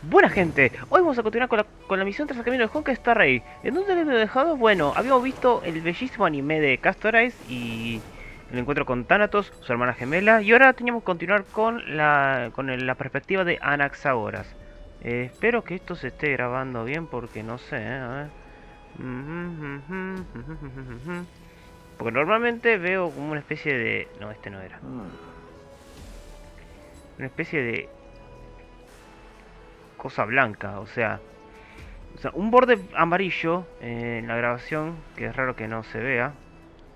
Buena gente, hoy vamos a continuar con la misión Trazacaminos de Honkai Star Rail. ¿En dónde lo hemos dejado? Bueno, habíamos visto el bellísimo anime de Castorais y el encuentro con Thanatos, su hermana gemela, y ahora teníamos que continuar con la perspectiva de Anaxagoras. Espero que esto se esté grabando bien porque no sé, a ver. Porque normalmente veo como una especie de... No, este no era. Una especie de cosa blanca, o sea, un borde amarillo en la grabación, que es raro que no se vea,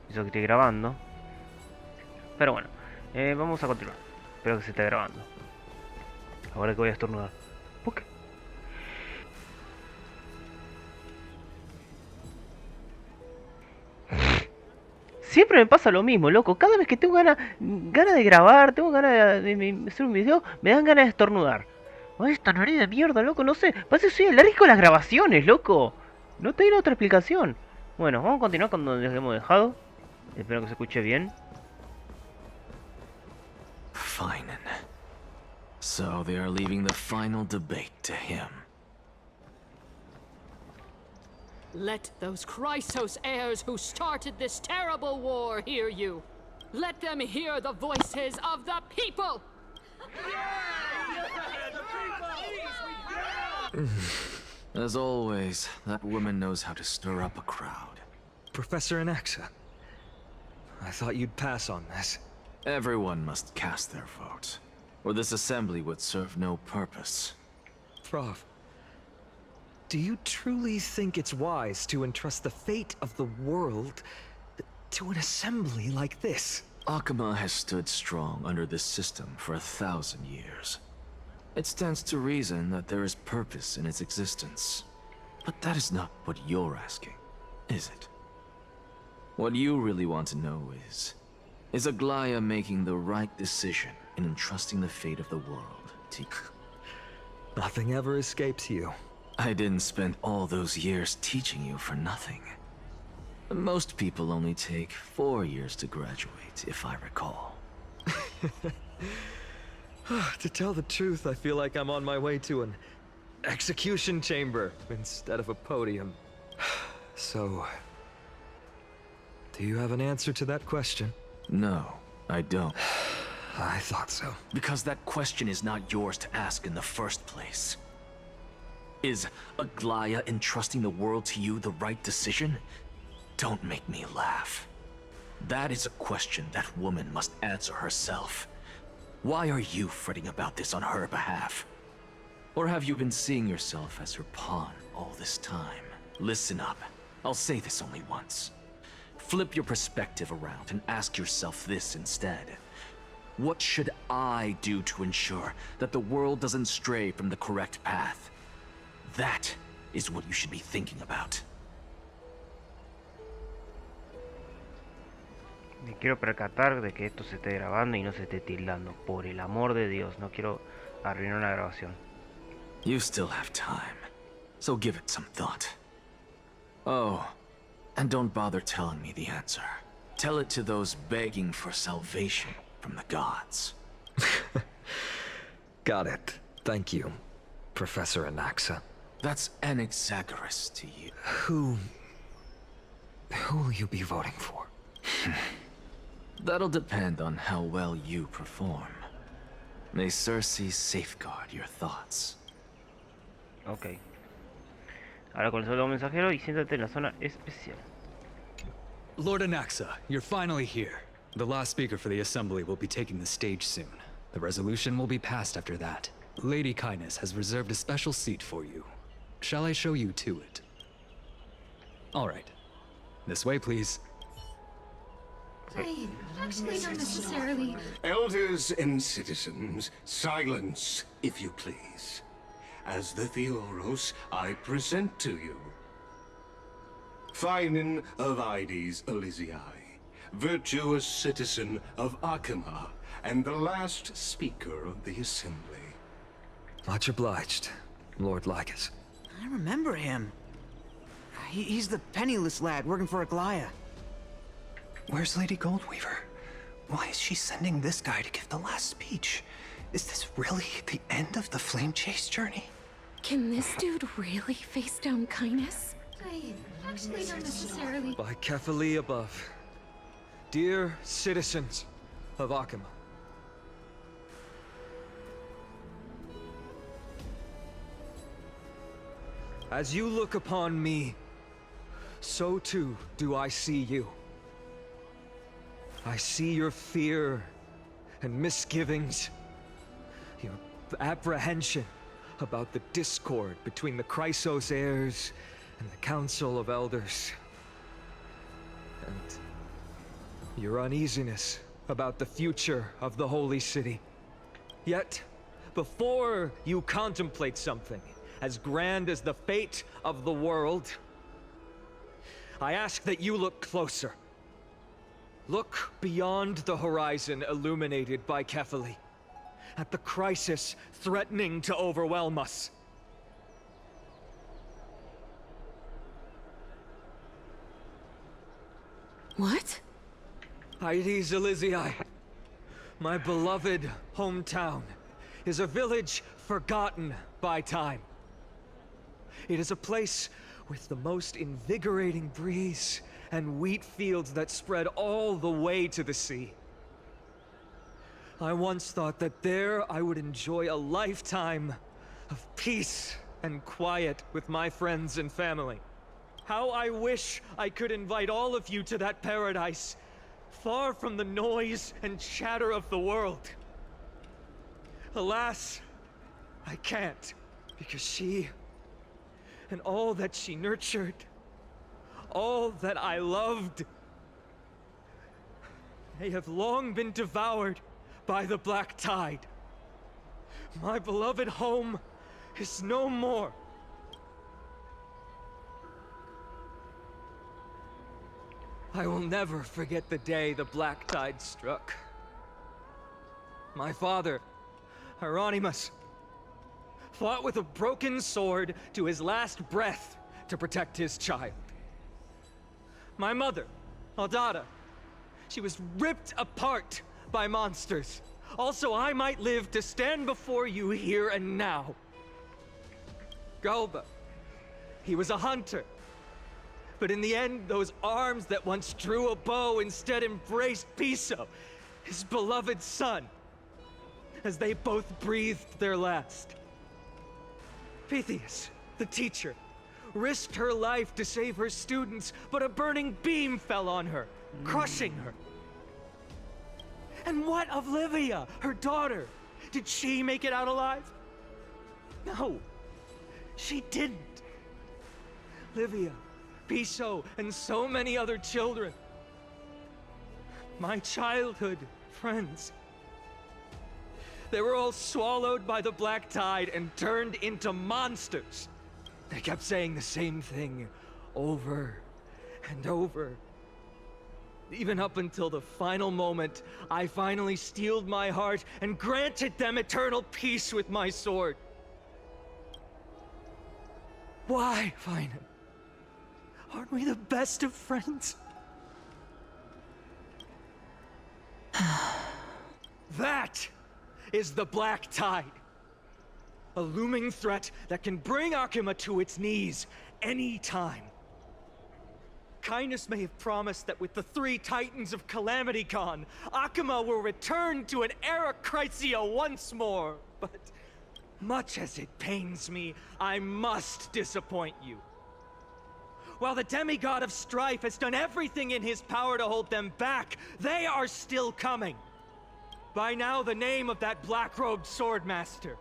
eso que estoy grabando. Pero bueno, vamos a continuar. Espero que se esté grabando. Ahora que voy a estornudar. ¿Por qué? Siempre me pasa lo mismo, loco. Cada vez que tengo ganas de grabar, tengo ganas de hacer un video, me dan ganas de estornudar. Ay, esta nariz de mierda, loco, no sé. Parece que soy alérgico a las grabaciones, loco. No tengo otra explicación. Bueno, vamos a continuar con donde hemos dejado. Espero que se escuche bien. Fine. So they are leaving the final debate to him. Let those Chrysos heirs who started this terrible war hear you. Let them hear the voices of the people! As always, that woman knows how to stir up a crowd. Professor Anaxa, I thought you'd pass on this. Everyone must cast their vote, or this assembly would serve no purpose. Prof, do you truly think it's wise to entrust the fate of the world to an assembly like this? Akama has stood strong under this system for 1,000 years. It stands to reason that there is purpose in its existence. But that is not what you're asking, is it? What you really want to know is Aglaya making the right decision in entrusting the fate of the world to... Nothing ever escapes you. I didn't spend all those years teaching you for nothing. Most people only take 4 years to graduate, if I recall. To tell the truth, I feel like I'm on my way to an execution chamber instead of a podium. So, do you have an answer to that question? No, I don't. I thought so. Because that question is not yours to ask in the first place. Is Aglaya entrusting the world to you the right decision? Don't make me laugh. That is a question that woman must answer herself. Why are you fretting about this on her behalf? Or have you been seeing yourself as her pawn all this time? Listen up. I'll say this only once. Flip your perspective around and ask yourself this instead. What should I do to ensure that the world doesn't stray from the correct path? That is what you should be thinking about. Me quiero percatar de que esto se esté grabando y no se esté tildando. Por el amor de Dios, no quiero arruinar una grabación. You still have time, so give it some thought. Oh, and don't bother telling me the answer. Tell it to those begging for salvation from the gods. Got it. Thank you, Professor Anaxa. That's Anaxagoras to you. Who will you be voting for? That'll depend on how well you perform. May Cersei safeguard your thoughts. Ok. Ahora con el solo mensajero y siéntate en la zona especial. Lord Anaxa, you're finally here. The last speaker for the assembly will be taking the stage soon. The resolution will be passed after that. Lady Kindness has reserved a special seat for you. Shall I show you to it? All right. This way, please. I actually don't necessarily... Elders and citizens, silence, if you please. As the Theoros, I present to you Phinin of Ides Elysiae, virtuous citizen of Akama, and the last speaker of the assembly. Much obliged, Lord Lycus. I remember him. He's the penniless lad working for Aglaya. Where's Lady Goldweaver? Why is she sending this guy to give the last speech? Is this really the end of the Flame Chase journey? Can this dude really face down kindness? I actually don't necessarily. By Kefali above. Dear citizens of Akima. As you look upon me, so too do I see you. I see your fear and misgivings, your apprehension about the discord between the Chrysos heirs and the Council of Elders, and your uneasiness about the future of the Holy City. Yet, before you contemplate something as grand as the fate of the world, I ask that you look closer. Look beyond the horizon illuminated by Kefali, at the crisis threatening to overwhelm us. What? Aedes Elysiae, my beloved hometown, is a village forgotten by time. It is a place with the most invigorating breeze and wheat fields that spread all the way to the sea. I once thought that there I would enjoy a lifetime of peace and quiet with my friends and family. How I wish I could invite all of you to that paradise, far from the noise and chatter of the world. Alas, I can't, because she and all that she nurtured, all that I loved, they have long been devoured by the black tide. My beloved home is no more. I will never forget the day the black tide struck. My father, Hieronymus, fought with a broken sword to his last breath to protect his child. My mother, Aldada, she was ripped apart by monsters. Also, I might live to stand before you here and now. Galba, he was a hunter. But in the end, those arms that once drew a bow instead embraced Piso, his beloved son, as they both breathed their last. Pythias, the teacher, risked her life to save her students, but a burning beam fell on her, crushing her. And what of Livia, her daughter? Did she make it out alive? No, she didn't. Livia, Piso, and so many other children. My childhood friends. They were all swallowed by the black tide and turned into monsters. They kept saying the same thing over and over. Even up until the final moment, I finally steeled my heart and granted them eternal peace with my sword. Why, Finan? Aren't we the best of friends? That is the black tide. A looming threat that can bring Akima to its knees any time. Kindness may have promised that with the 3 Titans of Calamity gone, Akima will return to an era Chrysia once more. But much as it pains me, I must disappoint you. While the demigod of strife has done everything in his power to hold them back, they are still coming. By now, the name of that black-robed swordmaster,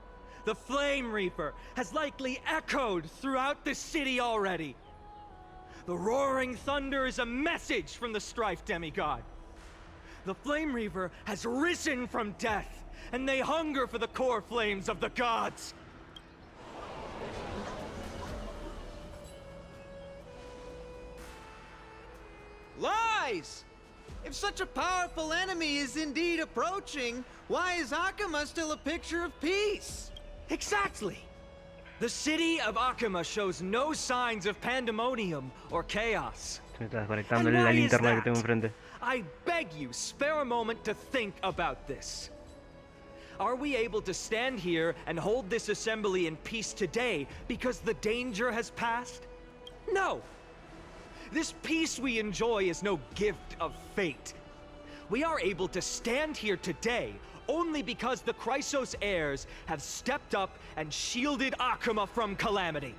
the Flame Reaper, has likely echoed throughout the city already. The roaring thunder is a message from the strife demigod. The Flame Reaper has risen from death, and they hunger for the core flames of the gods. Lies! If such a powerful enemy is indeed approaching, why is Akima still a picture of peace? Exactly! The city of Akima shows no signs of pandemonium or chaos. Se me está desconectando And la why is linterna que tengo that? enfrente. I beg you, spare a moment to think about this. Are we able to stand here and hold this assembly in peace today because the danger has passed? No! This peace we enjoy is no gift of fate. We are able to stand here today only because the Chrysos heirs have stepped up and shielded Akuma from calamity.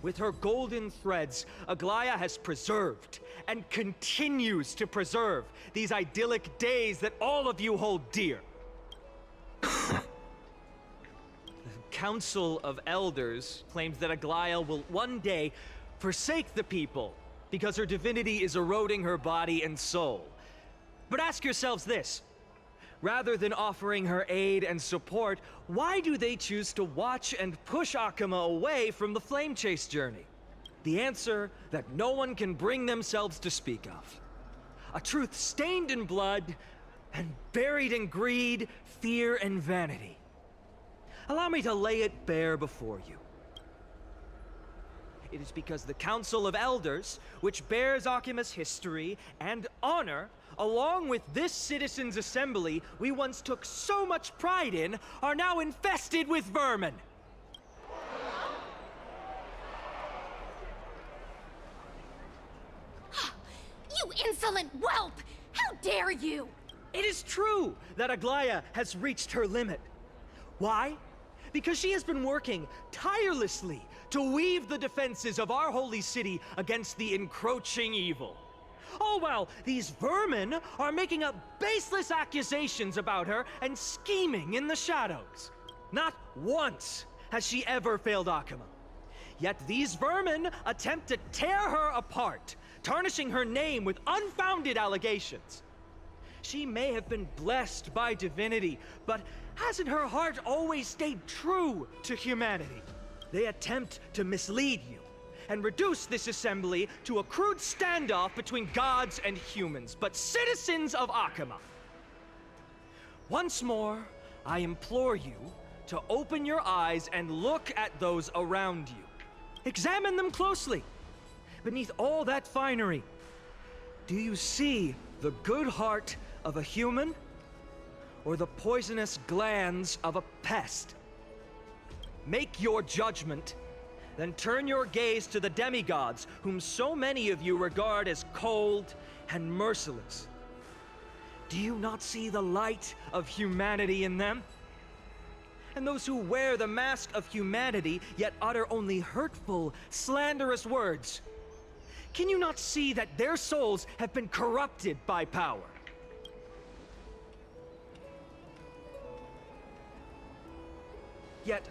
With her golden threads, Aglaya has preserved and continues to preserve these idyllic days that all of you hold dear. The Council of Elders claims that Aglaya will one day forsake the people because her divinity is eroding her body and soul. But ask yourselves this. Rather than offering her aid and support, why do they choose to watch and push Akuma away from the Flame Chase journey? The answer that no one can bring themselves to speak of. A truth stained in blood and buried in greed, fear, and vanity. Allow me to lay it bare before you. It is because the Council of Elders, which bears Akuma's history and honor, along with this citizens' assembly we once took so much pride in, are now infested with vermin. You insolent whelp! How dare you! It is true that Aglaya has reached her limit. Why? Because she has been working tirelessly to weave the defenses of our holy city against the encroaching evil. All while these vermin are making up baseless accusations about her and scheming in the shadows. Not once has she ever failed Akuma. Yet these vermin attempt to tear her apart, tarnishing her name with unfounded allegations. She may have been blessed by divinity, but hasn't her heart always stayed true to humanity? They attempt to mislead you and reduce this assembly to a crude standoff between gods and humans, but citizens of Akuma. Once more, I implore you to open your eyes and look at those around you. Examine them closely. Beneath all that finery, do you see the good heart of a human or the poisonous glands of a pest? Make your judgment, then turn your gaze to the demigods, whom so many of you regard as cold and merciless. Do you not see the light of humanity in them? And those who wear the mask of humanity, yet utter only hurtful, slanderous words. Can you not see that their souls have been corrupted by power? Yet,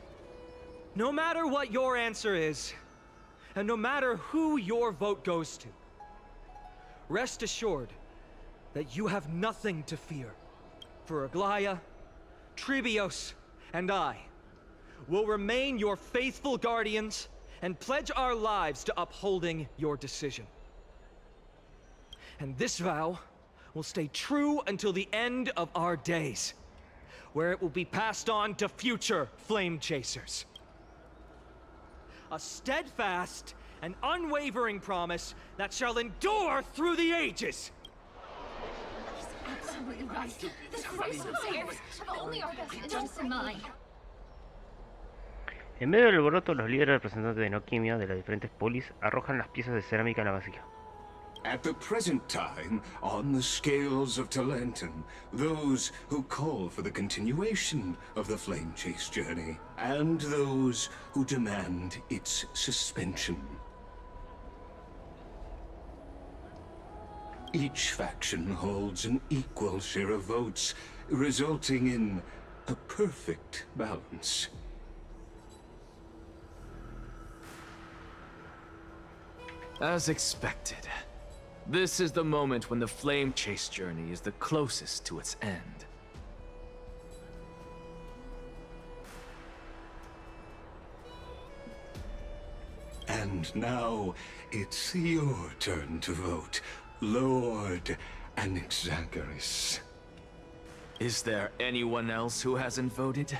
no matter what your answer is, and no matter who your vote goes to, rest assured that you have nothing to fear. For Aglaya, Tribios, and I will remain your faithful guardians and pledge our lives to upholding your decision. And this vow will stay true until the end of our days, where it will be passed on to future Flame Chasers. A steadfast and unwavering promise that shall endure through the ages. Absolutely right. The Chrysos heirs have only our best interests in mind. En medio del alboroto, los líderes representantes de Noquimia de las diferentes polis arrojan las piezas de cerámica en la vasija. At the present time, on the scales of Talentum, those who call for the continuation of the Flame Chase journey, and those who demand its suspension. Each faction holds an equal share of votes, resulting in a perfect balance. As expected. This is the moment when the Flame Chase journey is the closest to its end. And now, it's your turn to vote, Lord Anaxagoras. Is there anyone else who hasn't voted?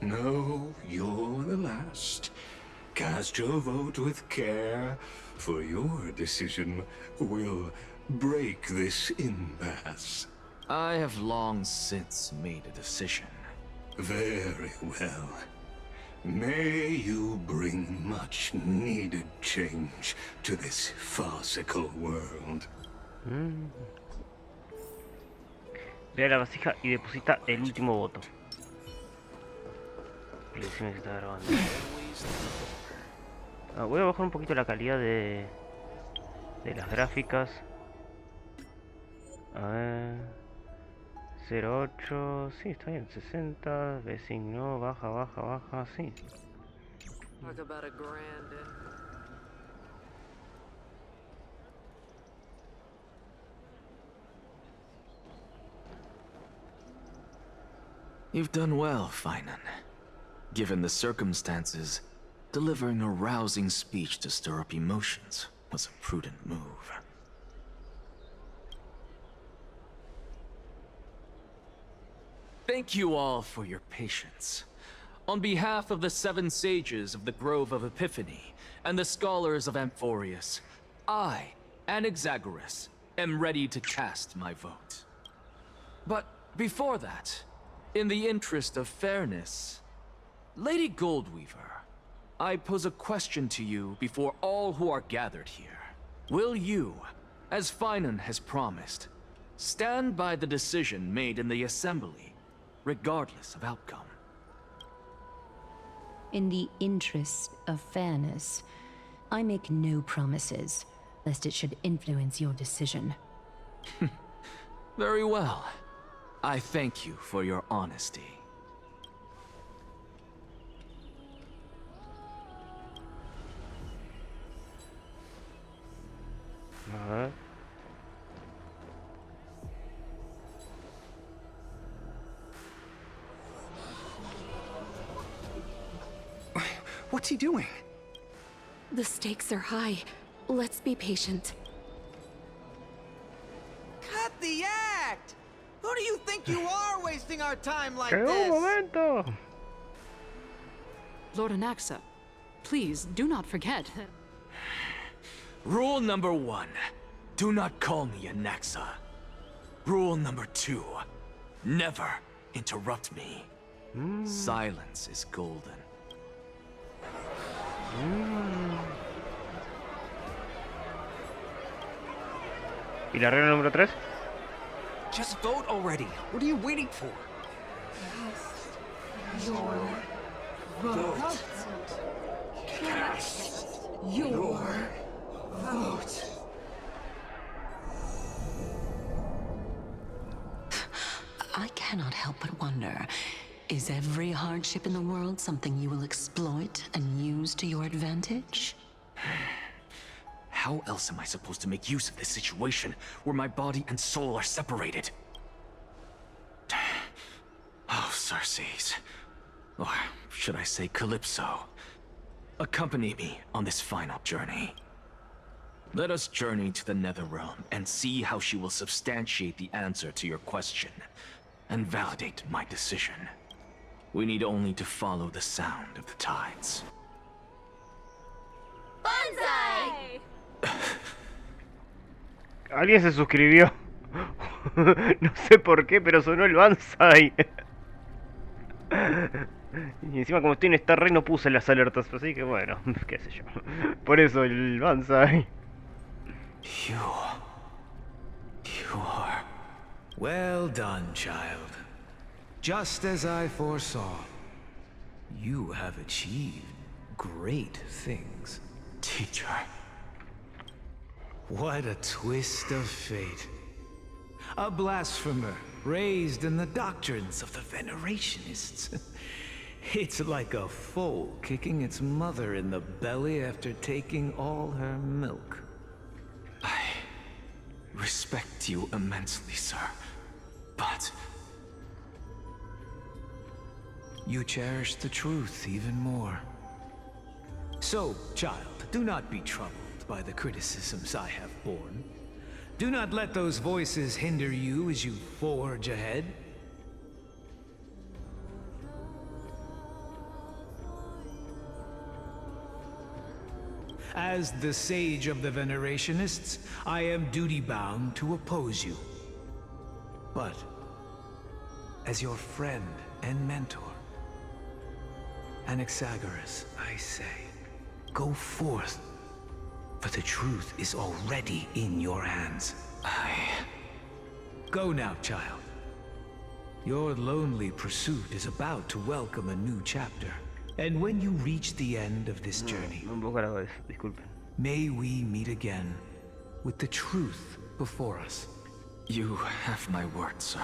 No, you're the last. Cast your vote with care, for your decision will break this impasse. I have long since made a decision. Very well. May you bring much needed change to this farcical world. Ve a la vasija y deposita el último voto. Y decime que está grabando. Voy a bajar un poquito la calidad de las gráficas. A ver. 08, sí, está bien. 60, B5 no, baja, sí. You've done well, Finan. Given the circumstances, delivering a rousing speech to stir up emotions was a prudent move. Thank you all for your patience. On behalf of the 7 sages of the Grove of Epiphany and the scholars of Amphoreus, I, Anaxagoras, am ready to cast my vote. But before that, in the interest of fairness, Lady Goldweaver, I pose a question to you before all who are gathered here. Will you, as Finan has promised, stand by the decision made in the Assembly, regardless of outcome? In the interest of fairness, I make no promises, lest it should influence your decision. Very well. I thank you for your honesty. What's he doing? The stakes are high. Let's be patient. Cut the act! Who do you think you are wasting our time like ¡Qué this? momento! Lord Anaxa, please do not forget. Rule number 1. Do not call me Anaxa. Rule number 2. Never interrupt me. Silence is golden. ¿Y la regla número 3? Just vote already. What are you waiting for? I cannot help but wonder, is every hardship in the world something you will exploit and use to your advantage? How else am I supposed to make use of this situation where my body and soul are separated? Oh, Circes. Or should I say Calypso? Accompany me on this final journey. Let us journey to the Netherrealm and see how she will substantiate the answer to your question and validate my decision. We need only to follow the sound of the tides. Bonsai! Alguien se suscribió. No sé por qué, pero sonó el Banzai. Y encima como estoy en Star Rey no puse las alertas, así que bueno, qué sé yo. Por eso el Banzai. You are... Well done, child. Just as I foresaw, you have achieved great things. Teacher. What a twist of fate. A blasphemer raised in the doctrines of the Venerationists. It's like a foal kicking its mother in the belly after taking all her milk. I respect you immensely, sir. But you cherish the truth even more. So, child, do not be troubled by the criticisms I have borne. Do not let those voices hinder you as you forge ahead. As the sage of the Venerationists, I am duty-bound to oppose you. But as your friend and mentor, Anaxagoras, I say, go forth, for the truth is already in your hands. Go now, child. Your lonely pursuit is about to welcome a new chapter. And when you reach the end of this journey, may we meet again with the truth before us. You have my word, sir.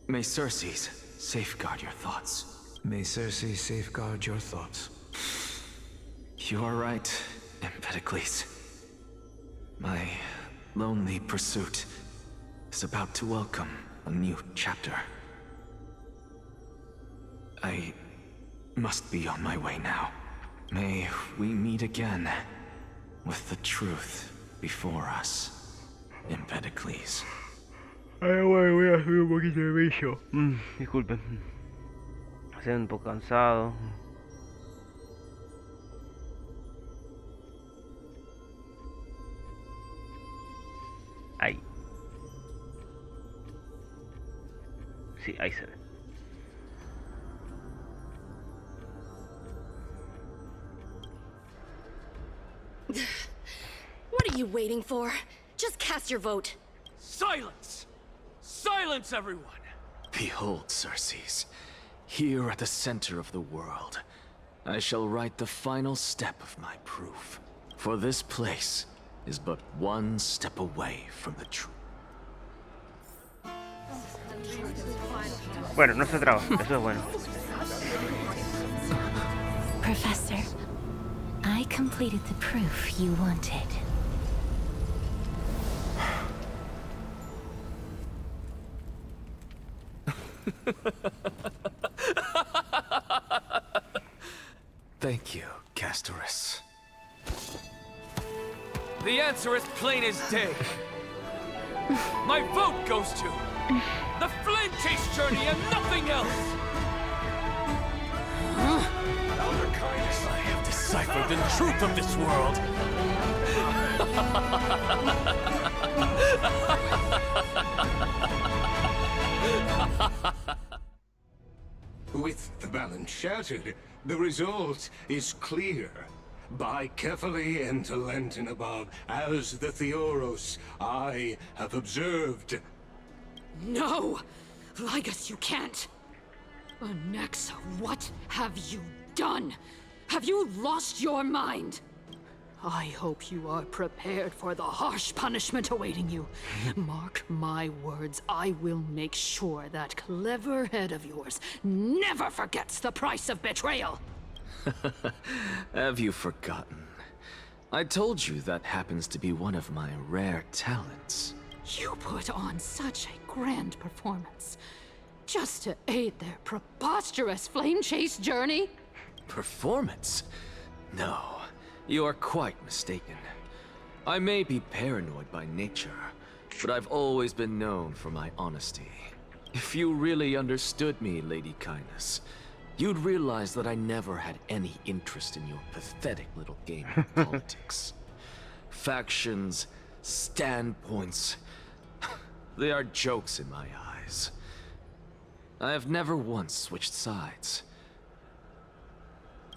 May Circes safeguard your thoughts. May Circes safeguard your thoughts. You are right, Empedocles. My lonely pursuit is about to welcome a new chapter. I must be on my way now. May we meet again with the truth before us, Empedocles. Ay, bueno, voy a subir un poquito de brillo. Disculpen. Estoy un poco cansado. Ahí. Sí, ahí se ve. What are you waiting for? Just cast your vote. Silence! Silence, everyone! Behold, Circes, here at the center of the world, I shall write the final step of my proof. For this place is but one step away from the truth. Bueno, no se traba, eso es bueno. Professor, I completed the proof you wanted. Thank you, Castorus. The answer is plain as day. My vote goes to the Flame Chase Journey and nothing else! I have deciphered the truth of this world! With the balance shattered, the result is clear. Buy carefully and to Lenten above, as the Theoros I have observed. No! Ligus, you can't! Anaxa, what have you done? Have you lost your mind? I hope you are prepared for the harsh punishment awaiting you. Mark my words, I will make sure that clever head of yours never forgets the price of betrayal. Have you forgotten? I told you that happens to be one of my rare talents. You put on such a grand performance, just to aid their preposterous flame chase journey? Performance? No, you are quite mistaken. I may be paranoid by nature, but I've always been known for my honesty. If you really understood me, Lady Kindness, you'd realize that I never had any interest in your pathetic little game of politics. Factions, standpoints, they are jokes in my eyes. I have never once switched sides.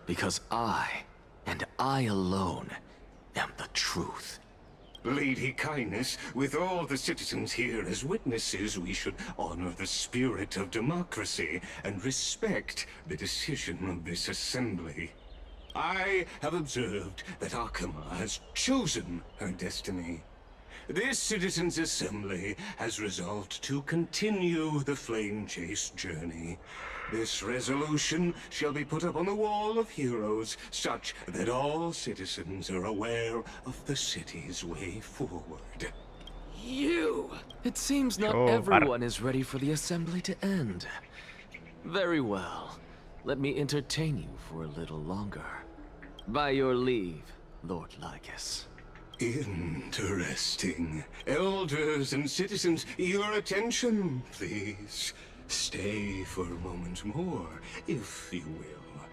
Because I, and I alone, am the truth. Lady Kindness, with all the citizens here as witnesses, we should honor the spirit of democracy and respect the decision of this assembly. I have observed that Akama has chosen her destiny. This citizens' assembly has resolved to continue the flame chase journey. This resolution shall be put up on the wall of heroes, such that all citizens are aware of the city's way forward. You! It seems not everyone is ready for the assembly to end. Very well. Let me entertain you for a little longer. By your leave, Lord Ligus. Interesting. Elders and citizens, your attention, please. Stay for a moment more, if you will.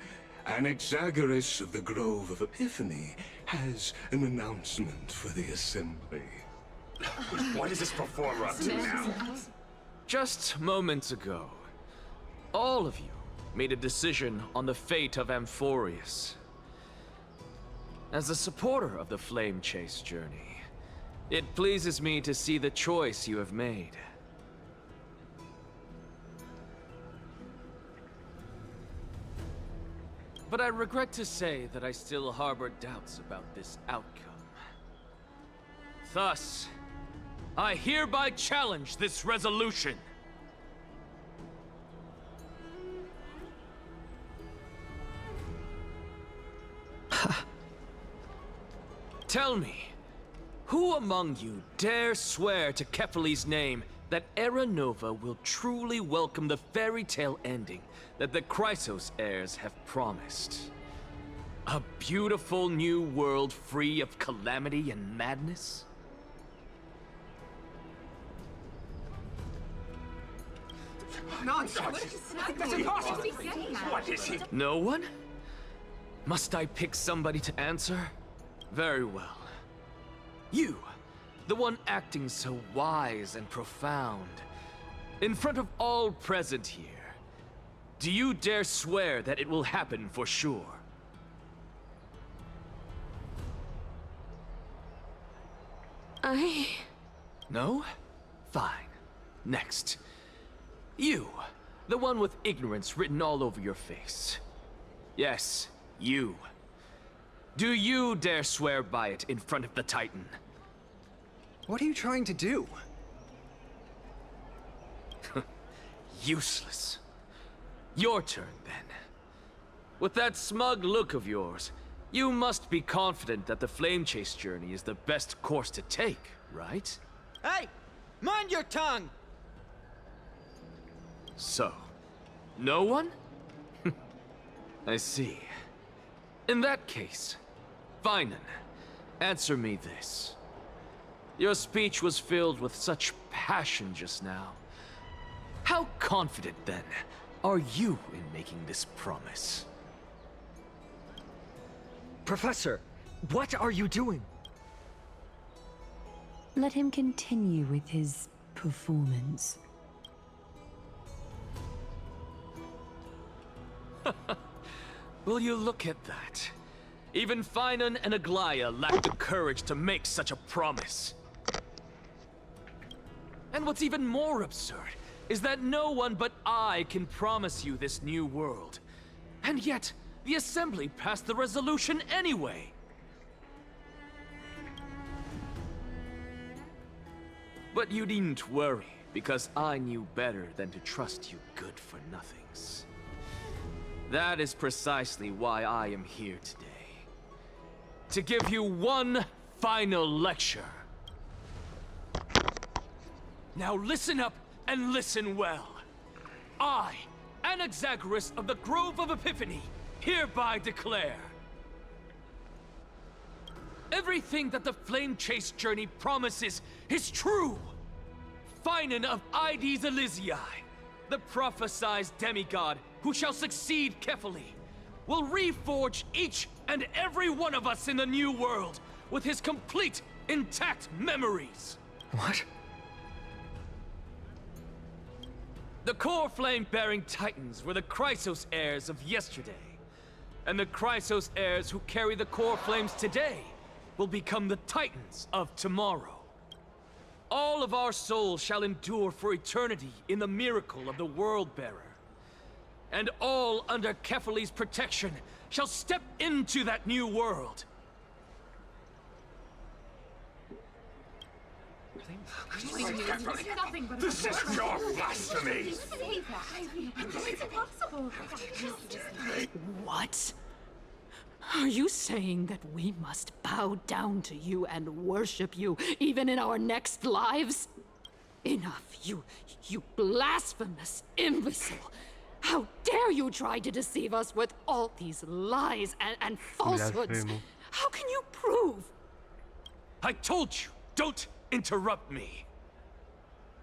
Anaxagoras of the Grove of Epiphany has an announcement for the assembly. What is this performer up to now? Just moments ago, all of you made a decision on the fate of Amphoreus. As a supporter of the Flame Chase journey, it pleases me to see the choice you have made. But I regret to say that I still harbor doubts about this outcome. Thus, I hereby challenge this resolution. Tell me, who among you dare swear to Kefali's name that Era Nova will truly welcome the fairy tale ending that the Chrysos heirs have promised? A beautiful new world free of calamity and madness? Nonsense! That's impossible! What is he? No one? Must I pick somebody to answer? Very well. You, the one acting so wise and profound, in front of all present here, do you dare swear that it will happen for sure? No? Fine. Next. You, the one with ignorance written all over your face. Yes, you. Do you dare swear by it in front of the Titan? What are you trying to do? Useless. Your turn, then. With that smug look of yours, you must be confident that the Flame Chase journey is the best course to take, right? Hey! Mind your tongue! So, no one? I see. In that case, Finan, answer me this. Your speech was filled with such passion just now. How confident, then, are you in making this promise? Professor, what are you doing? Let him continue with his performance. Will you look at that? Even Finan and Aglaya lack the courage to make such a promise. And what's even more absurd is that no one but I can promise you this new world. And yet, the Assembly passed the resolution anyway. But you needn't worry, because I knew better than to trust you good-for-nothings. That is precisely why I am here today. To give you one final lecture. Now listen up and listen well. I, Anaxagoras of the Grove of Epiphany, hereby declare everything that the Flame Chase journey promises is true. Finan of Ides Elysiae, the prophesized demigod who shall succeed Kefali, will reforge each and every one of us in the new world with his complete, intact memories. What? The core flame-bearing titans were the Chrysos heirs of yesterday. And the Chrysos heirs who carry the core flames today will become the titans of tomorrow. All of our souls shall endure for eternity in the miracle of the World-Bearer. And all under Kefali's protection shall step into that new world. This is pure blasphemy! It's impossible. What? Are you saying that we must bow down to you and worship you, even in our next lives? Enough, you blasphemous imbecile! How dare you try to deceive us with all these lies and falsehoods? How can you prove? I told you, don't interrupt me.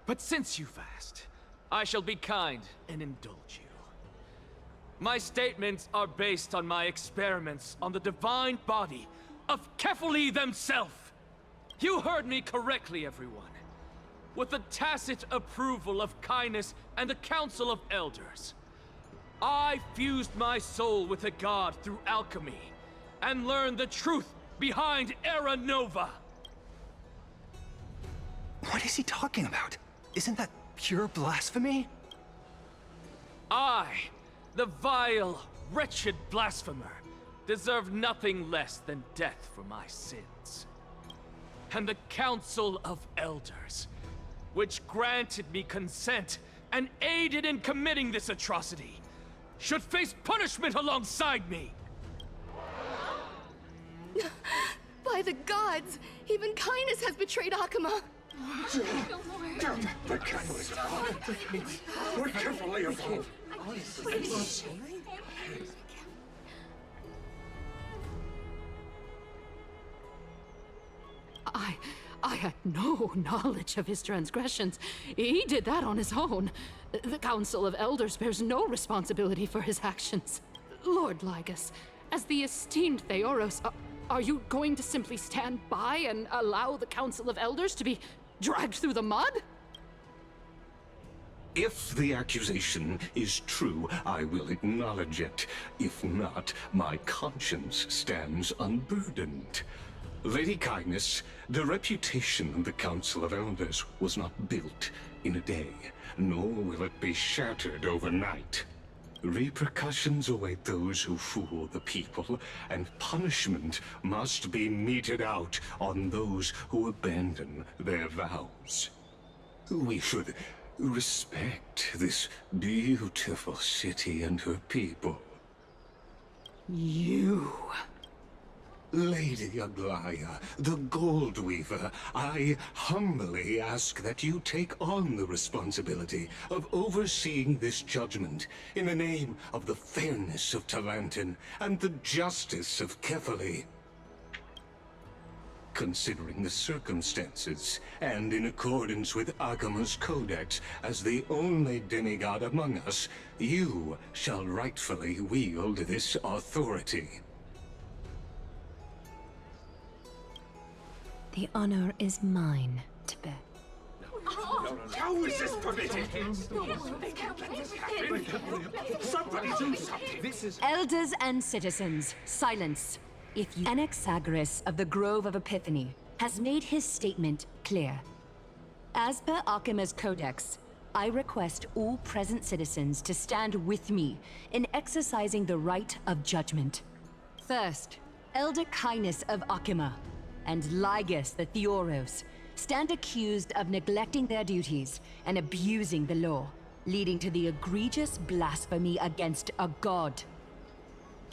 But since you've asked, I shall be kind and indulge you. My statements are based on my experiments on the divine body of Kefali themselves. You heard me correctly, everyone. with the tacit approval of Kindness and the Council of Elders. I fused my soul with a god through alchemy, and learned the truth behind Era Nova. What is he talking about? Isn't that pure blasphemy? I, the vile, wretched blasphemer, deserve nothing less than death for my sins. And the Council of Elders, which granted me consent and aided in committing this atrocity, should face punishment alongside me! By the gods! Even Kindness has betrayed Akuma! The Catalyst We're carefully involved. I had no knowledge of his transgressions. He did that on his own. The Council of Elders bears no responsibility for his actions. Lord Lygus, as the esteemed Theoros, are you going to simply stand by and allow the Council of Elders to be dragged through the mud? If the accusation is true, I will acknowledge it. If not, my conscience stands unburdened. Lady Kindness, the reputation of the Council of Elders was not built in a day, nor will it be shattered overnight. Repercussions await those who fool the people, and punishment must be meted out on those who abandon their vows. We should respect this beautiful city and her people. You... Lady Aglaya, the Gold Weaver, I humbly ask that you take on the responsibility of overseeing this judgment in the name of the fairness of Talantin and the justice of Kefali. Considering the circumstances, and in accordance with Akuma's codex as the only demigod among us, you shall rightfully wield this authority. The honor is mine to bear. How is this permitted? They can't let this happen. Somebody do something. Elders and citizens, silence. If you... Anaxagoras of the Grove of Epiphany has made his statement clear. As per Akuma's codex, I request all present citizens to stand with me in exercising the right of judgment. First, Elder Kindness of Akuma and Lygus the Theoros stand accused of neglecting their duties and abusing the law, leading to the egregious blasphemy against a god.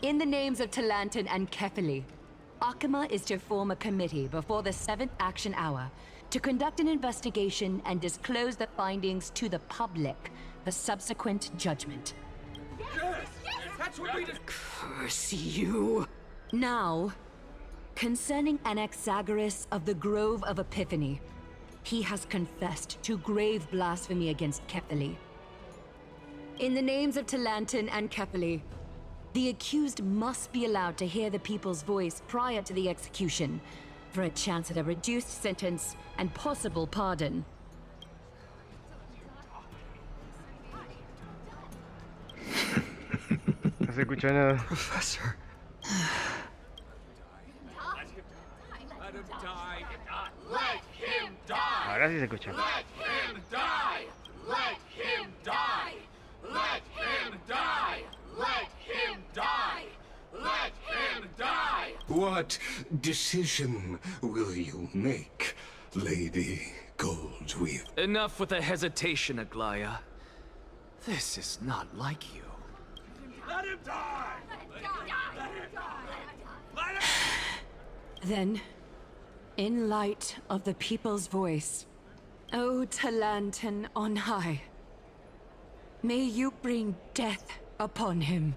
In the names of Talantin and Kefali, Akuma is to form a committee before the 7th action hour to conduct an investigation and disclose the findings to the public for subsequent judgment. Yes! That's what we did! Curse you! Now, concerning Anaxagoras of the Grove of Epiphany, he has confessed to grave blasphemy against Kefali. In the names of Talantin and Kefali, the accused must be allowed to hear the people's voice prior to the execution, for a chance at a reduced sentence and possible pardon. No se escucha nada. Professor. Let him die. Let him die. Ahora sí se escucha. Let him die. Let him die. Let him die. Let him die. Let him die. What decision will you make, Lady Goldweave? Enough with the hesitation, Aglaya. This is not like you. Let him die. Let him die. Then, in light of the people's voice, O Talantin on high, may you bring death upon him.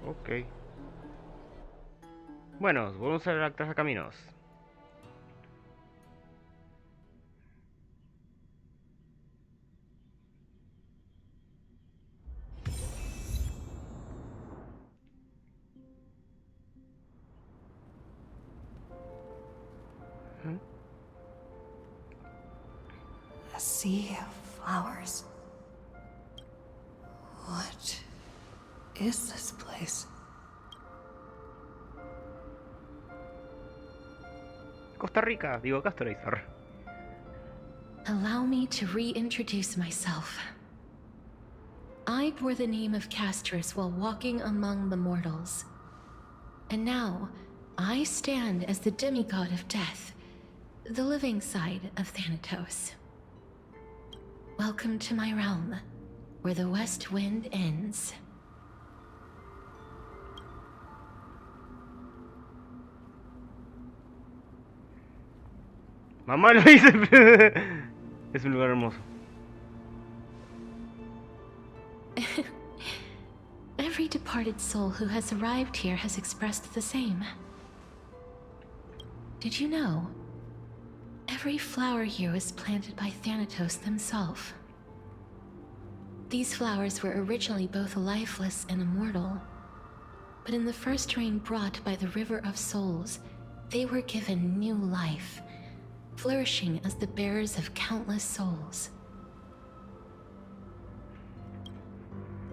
Ok. Bueno, volvemos a ver Trazacaminos. sea of flowers. What is this place? Costa Rica, digo Castorais. Allow me to reintroduce myself. I bore the name of Castris while walking among the mortals. And now, I stand as the demigod of death, the living side of Thanatos. Welcome to my realm, where the west wind ends. Mamá lo dice. Es un lugar hermoso. Every departed soul who has arrived here has expressed the same. Did you know? Every flower here was planted by Thanatos themselves. These flowers were originally both lifeless and immortal, but in the first rain brought by the River of Souls, they were given new life, flourishing as the bearers of countless souls.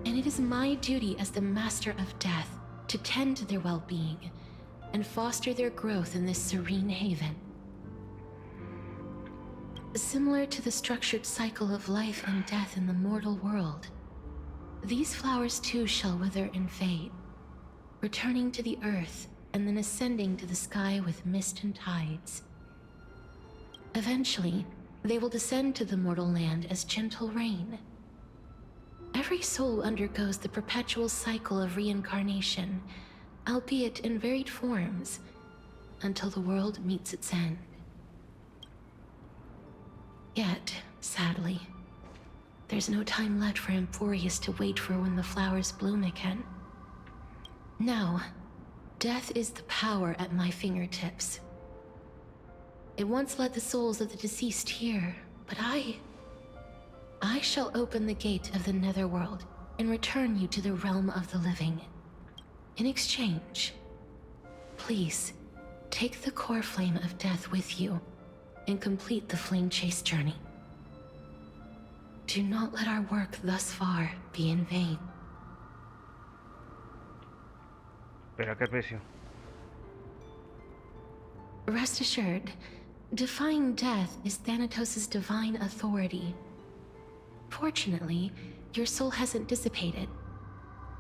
And it is my duty as the Master of Death to tend to their well-being and foster their growth in this serene haven. Similar to the structured cycle of life and death in the mortal world, these flowers too shall wither and fade, returning to the earth and then ascending to the sky with mist and tides. Eventually, they will descend to the mortal land as gentle rain. Every soul undergoes the perpetual cycle of reincarnation, albeit in varied forms, until the world meets its end. Yet, sadly, there's no time left for Amphoreus to wait for when the flowers bloom again. Now, death is the power at my fingertips. It once led the souls of the deceased here, but I shall open the gate of the Netherworld and return you to the realm of the living. In exchange, please, take the core flame of death with you and complete the flame chase journey. Do not let our work thus far be in vain. Pero a qué precio? Rest assured, defying death is Thanatos' divine authority. Fortunately, your soul hasn't dissipated.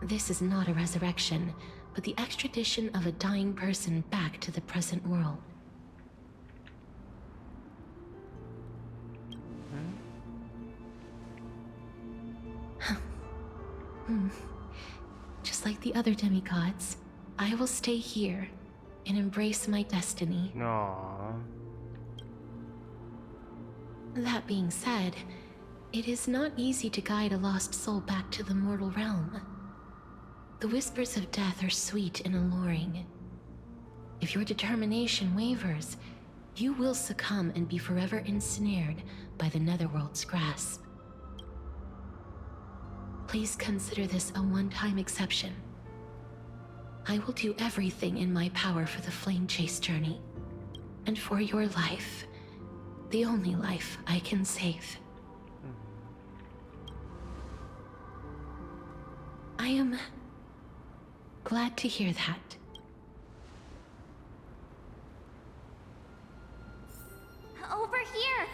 This is not a resurrection, but the extradition of a dying person back to the present world. Just like the other demigods, I will stay here and embrace my destiny. No. That being said, it is not easy to guide a lost soul back to the mortal realm. The whispers of death are sweet and alluring. If your determination wavers, you will succumb and be forever ensnared by the Netherworld's grasp. Please consider this a one-time exception. I will do everything in my power for the flame chase journey, and for your life, the only life I can save. I am glad to hear that. Over here!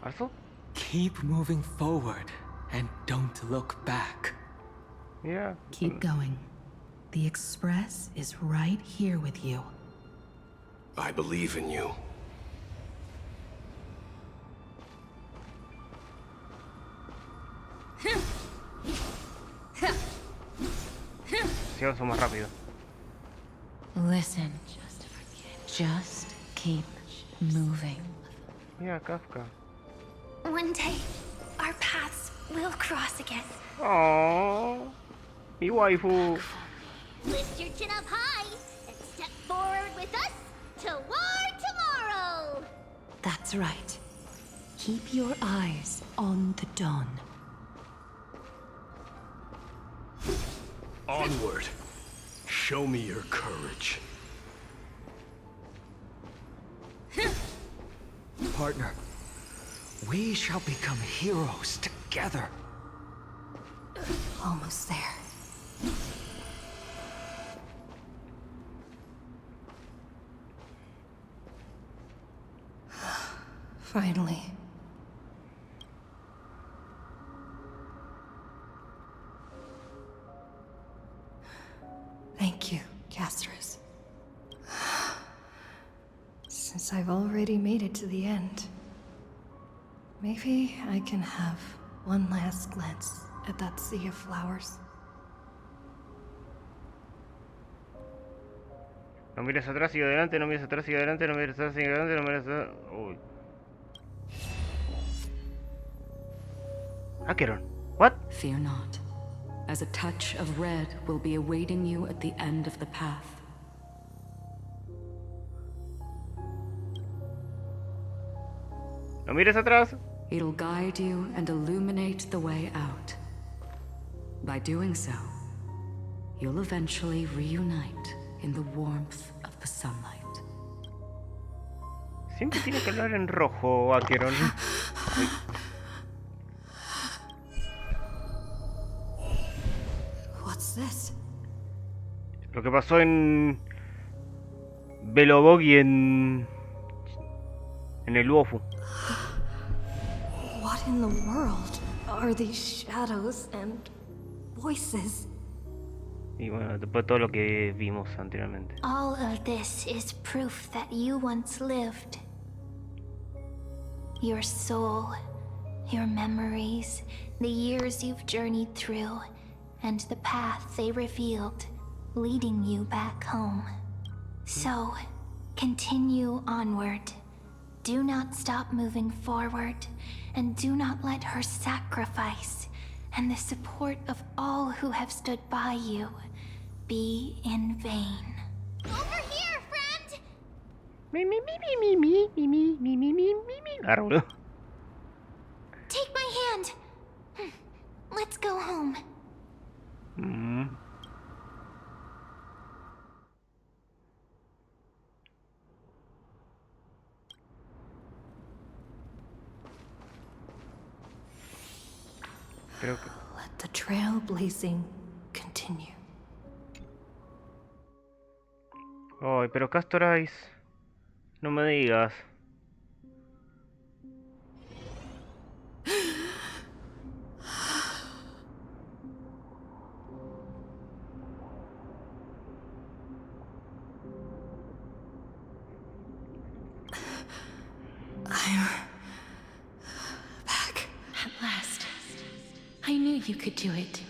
¿Arthur? Keep moving forward and don't look back. Yeah. Keep going. The Express is right here with you. I believe in you. Si avanzo más rápido. Listen. Just keep moving. Mira, Kafka. One day, our paths will cross again. Oh, mi waifu. Lift your chin up high and step forward with us toward tomorrow! That's right. Keep your eyes on the dawn. Onward. Show me your courage. Partner, We shall become heroes together. Almost there. Finally. Thank you, Castris. Since I've already made it to the end, maybe I can have one last glance at that sea of flowers. No mires atrás, sigue adelante, no mires atrás, sigue adelante, no mires atrás, sigue adelante, no mires atrás. Uy. Acheron, what? Fear not, as a touch of red will be awaiting you at the end of the path. No mires atrás. It'll guide you and illuminate the way out. By doing so, you'll eventually reunite in the warmth of the sunlight. Siempre tiene que hablar en rojo, Acheron. What's this? Lo que pasó en Belobog y en el Uofu. What in the world are these shadows and voices? Y bueno, después todo lo que vimos anteriormente. All of this is proof that you once lived. Your soul, your memories, the years you've journeyed through, and the path they revealed, leading you back home. So, continue onward. Do not stop moving forward, and do not let her sacrifice and the support of all who have stood by you be in vain. Over here, friend! Me, me, me, me, me, me, me, me, me, me, me, me. Árbol. Take my hand. Let's go home. Creo que... Let the trailblazing continue. Ay, pero Castorais, no me digas. I'm back. At last. I knew you could do it.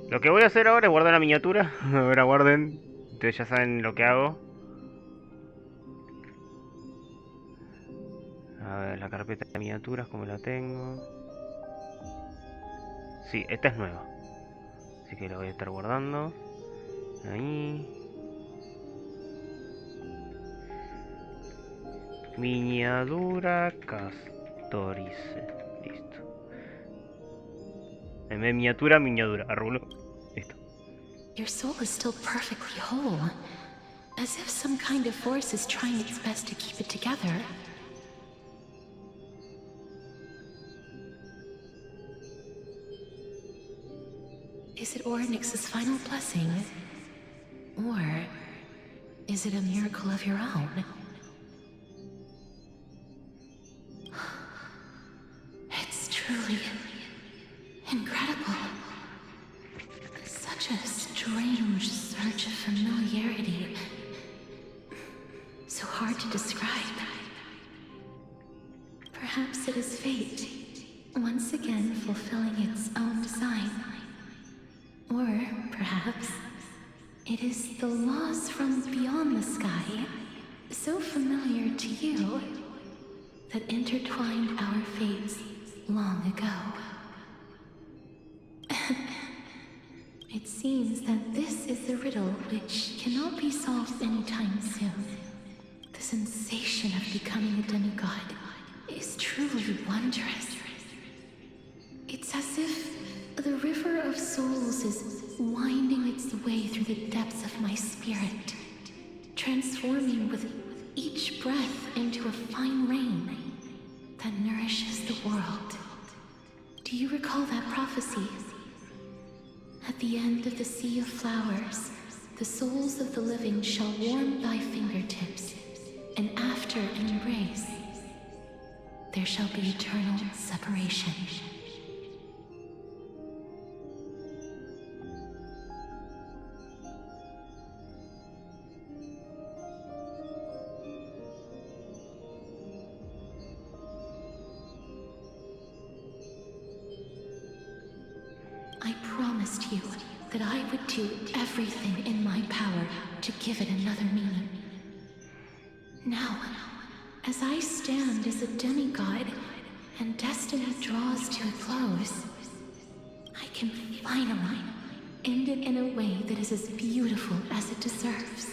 Lo que voy a hacer ahora es guardar la miniatura. A ver, aguarden. Ustedes ya saben lo que hago. A ver, la carpeta de miniaturas, como la tengo. Sí, esta es nueva. Así que la voy a estar guardando. Ahí. Miniatura Castorice. Listo. En vez de miniatura, arrulo. Listo. Your soul is still perfectly whole. As if some kind of force is trying its best to keep it together. Is it Ornyx's final blessing? Or is it a miracle of your own? It's truly incredible. Such a strange surge of familiarity. So hard to describe. Perhaps it is fate, once again fulfilling its own design. Or perhaps it is the laws from beyond the sky, so familiar to you, that intertwined our fates long ago. It seems that this is the riddle which cannot be solved anytime soon. The sensation of becoming a demigod is truly wondrous. It's as if the river of souls is winding its way through the depths of my spirit, transforming into a fine rain that nourishes the world. Do you recall that prophecy? At the end of the Sea of Flowers, the souls of the living shall warm thy fingertips, and after an embrace, there shall be eternal separation. I promised you that I would do everything in my power to give it another meaning. Now, as I stand as a demigod and destiny draws to a close, I can finally end it in a way that is as beautiful as it deserves.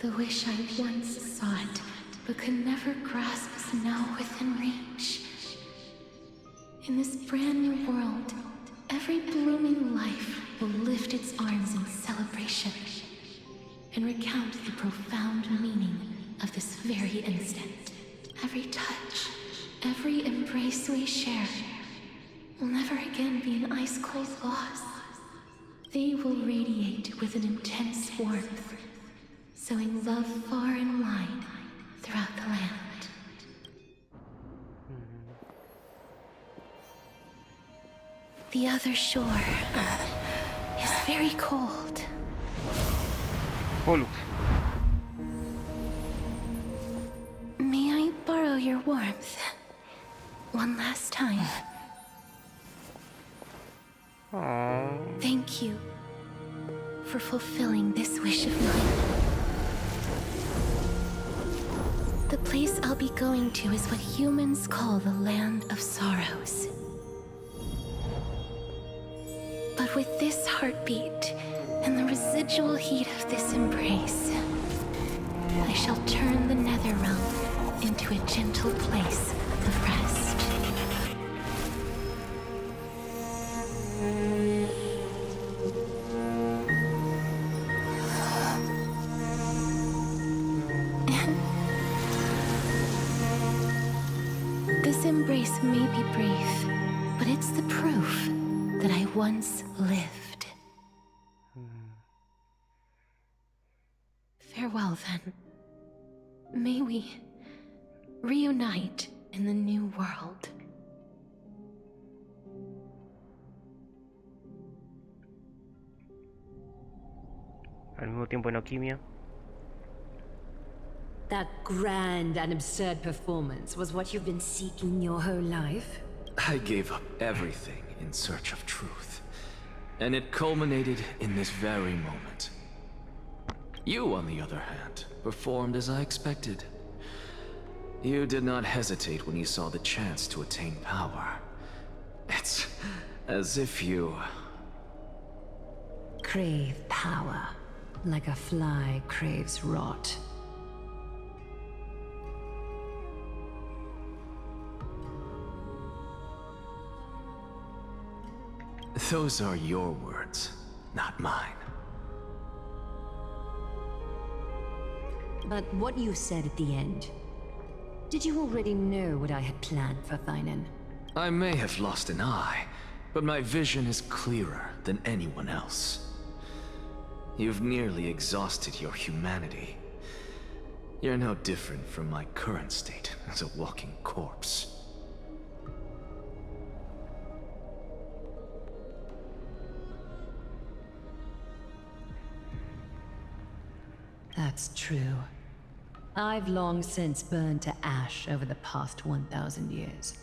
The wish I once sought but could never grasp is now within reach. In this brand new world, every blooming life will lift its arms in celebration and recount the profound meaning of this very instant. Every touch, every embrace we share will never again be an ice-cold loss. They will radiate with an intense warmth, sowing love far and wide throughout the land. The other shore is very cold. Cold. May I borrow your warmth one last time? Aww. Thank you for fulfilling this wish of mine. The place I'll be going to is what humans call the Land of Sorrows. But with this heartbeat and the residual heat of this embrace, I shall turn the nether realm into a gentle place of rest. This embrace may be brief, but it's the proof that I once lived. Farewell, then. May we reunite in the new world. Al mismo tiempo en Okimia. That grand and absurd performance was what you've been seeking your whole life? I gave up everything in search of truth. And it culminated in this very moment. You, on the other hand, performed as I expected. You did not hesitate when you saw the chance to attain power. It's as if you... Crave power, like a fly craves rot. Those are your words, not mine. But what you said at the end, did you already know what I had planned for Thainan? I may have lost an eye, but my vision is clearer than anyone else. You've nearly exhausted your humanity. You're no different from my current state as a walking corpse. That's true. I've long since burned to ash over the past 1,000 years.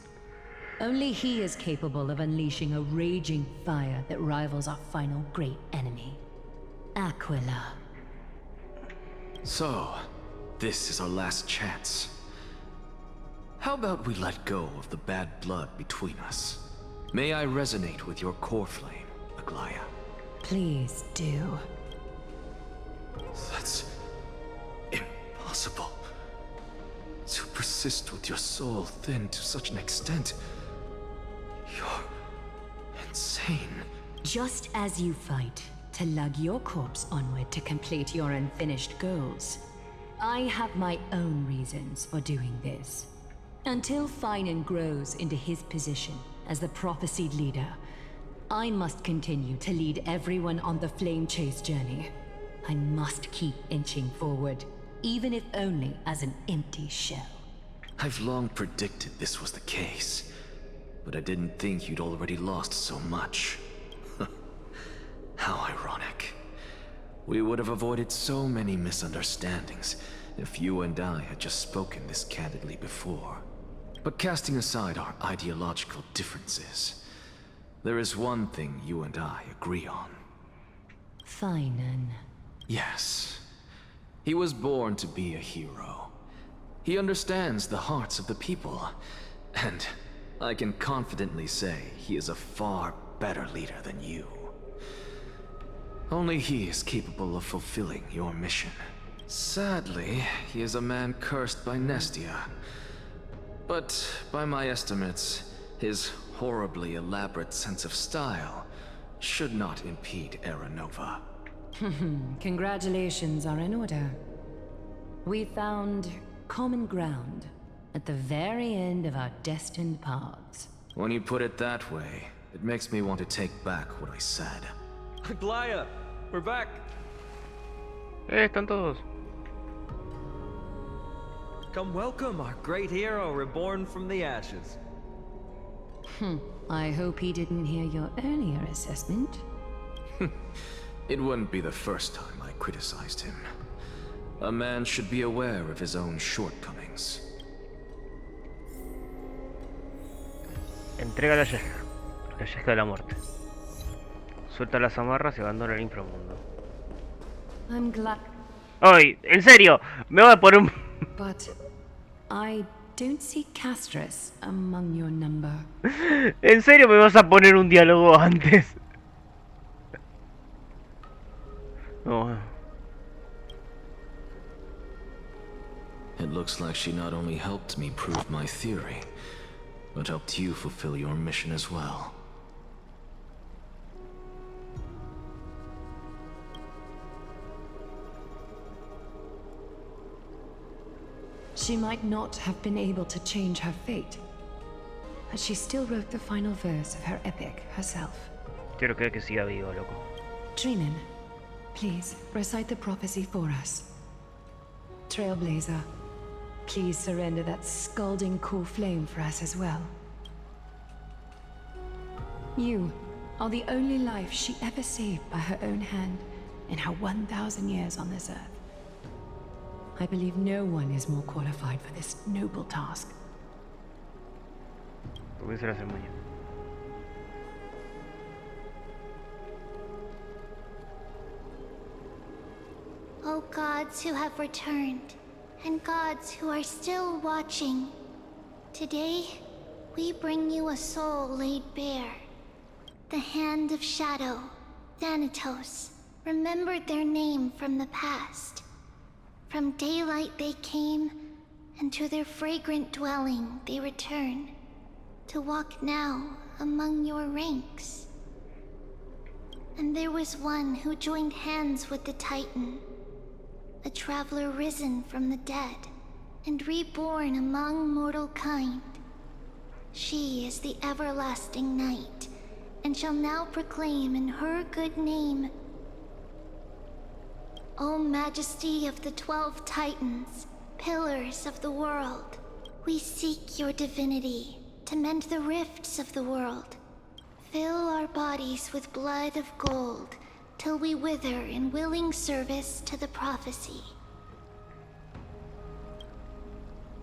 Only he is capable of unleashing a raging fire that rivals our final great enemy, Aquila. So, this is our last chance. How about we let go of the bad blood between us? May I resonate with your core flame, Aglaya? Please do. That's... impossible. To persist with your soul thinned to such an extent. You're... insane. Just as you fight to lug your corpse onward to complete your unfinished goals, I have my own reasons for doing this. Until Finan grows into his position as the prophesied leader, I must continue to lead everyone on the flame chase journey. I must keep inching forward, even if only as an empty shell. I've long predicted this was the case, but I didn't think you'd already lost so much. How ironic. We would have avoided so many misunderstandings if you and I had just spoken this candidly before. But casting aside our ideological differences, there is one thing you and I agree on. Finan. Yes. He was born to be a hero. He understands the hearts of the people, and I can confidently say he is a far better leader than you. Only he is capable of fulfilling your mission. Sadly, he is a man cursed by Nestia. But by my estimates, his horribly elaborate sense of style should not impede Era Nova. Congratulations are in order. We found common ground at the very end of our destined paths. When you put it that way, it makes me want to take back what I said. Glaya, we're back. Están todos. Come welcome our great hero reborn from the ashes. I hope he didn't hear your earlier assessment. It wouldn't be the first time I criticized him. A man should be aware of his own shortcomings. Entrega la yesca de la muerte. Suelta las amarras y abandona el inframundo. I'm glad. ¡Ay! ¡En serio! Me voy a poner un... But I don't see Castris among your number. ¿En serio me vas a poner un diálogo antes? No. It looks like she not only helped me prove my theory, but helped you fulfill your mission as well. She might not have been able to change her fate, but she still wrote the final verse of her epic herself. Quiero creer que siga vivo, loco. Dreamin, please recite the prophecy for us. Trailblazer, please surrender that scalding cool flame for us as well. You are the only life she ever saved by her own hand in her 1,000 years on this earth. I believe no one is more qualified for this noble task. Comienza la ceremonia. O gods who have returned, and gods who are still watching, today we bring you a soul laid bare. The Hand of Shadow, Thanatos, remembered their name from the past. From daylight they came, and to their fragrant dwelling they return, to walk now among your ranks. And there was one who joined hands with the Titan, a traveler risen from the dead, and reborn among mortal kind. She is the everlasting night, and shall now proclaim in her good name, O Majesty of the 12 Titans, pillars of the world, we seek your divinity to mend the rifts of the world. Fill our bodies with blood of gold, till we wither in willing service to the prophecy.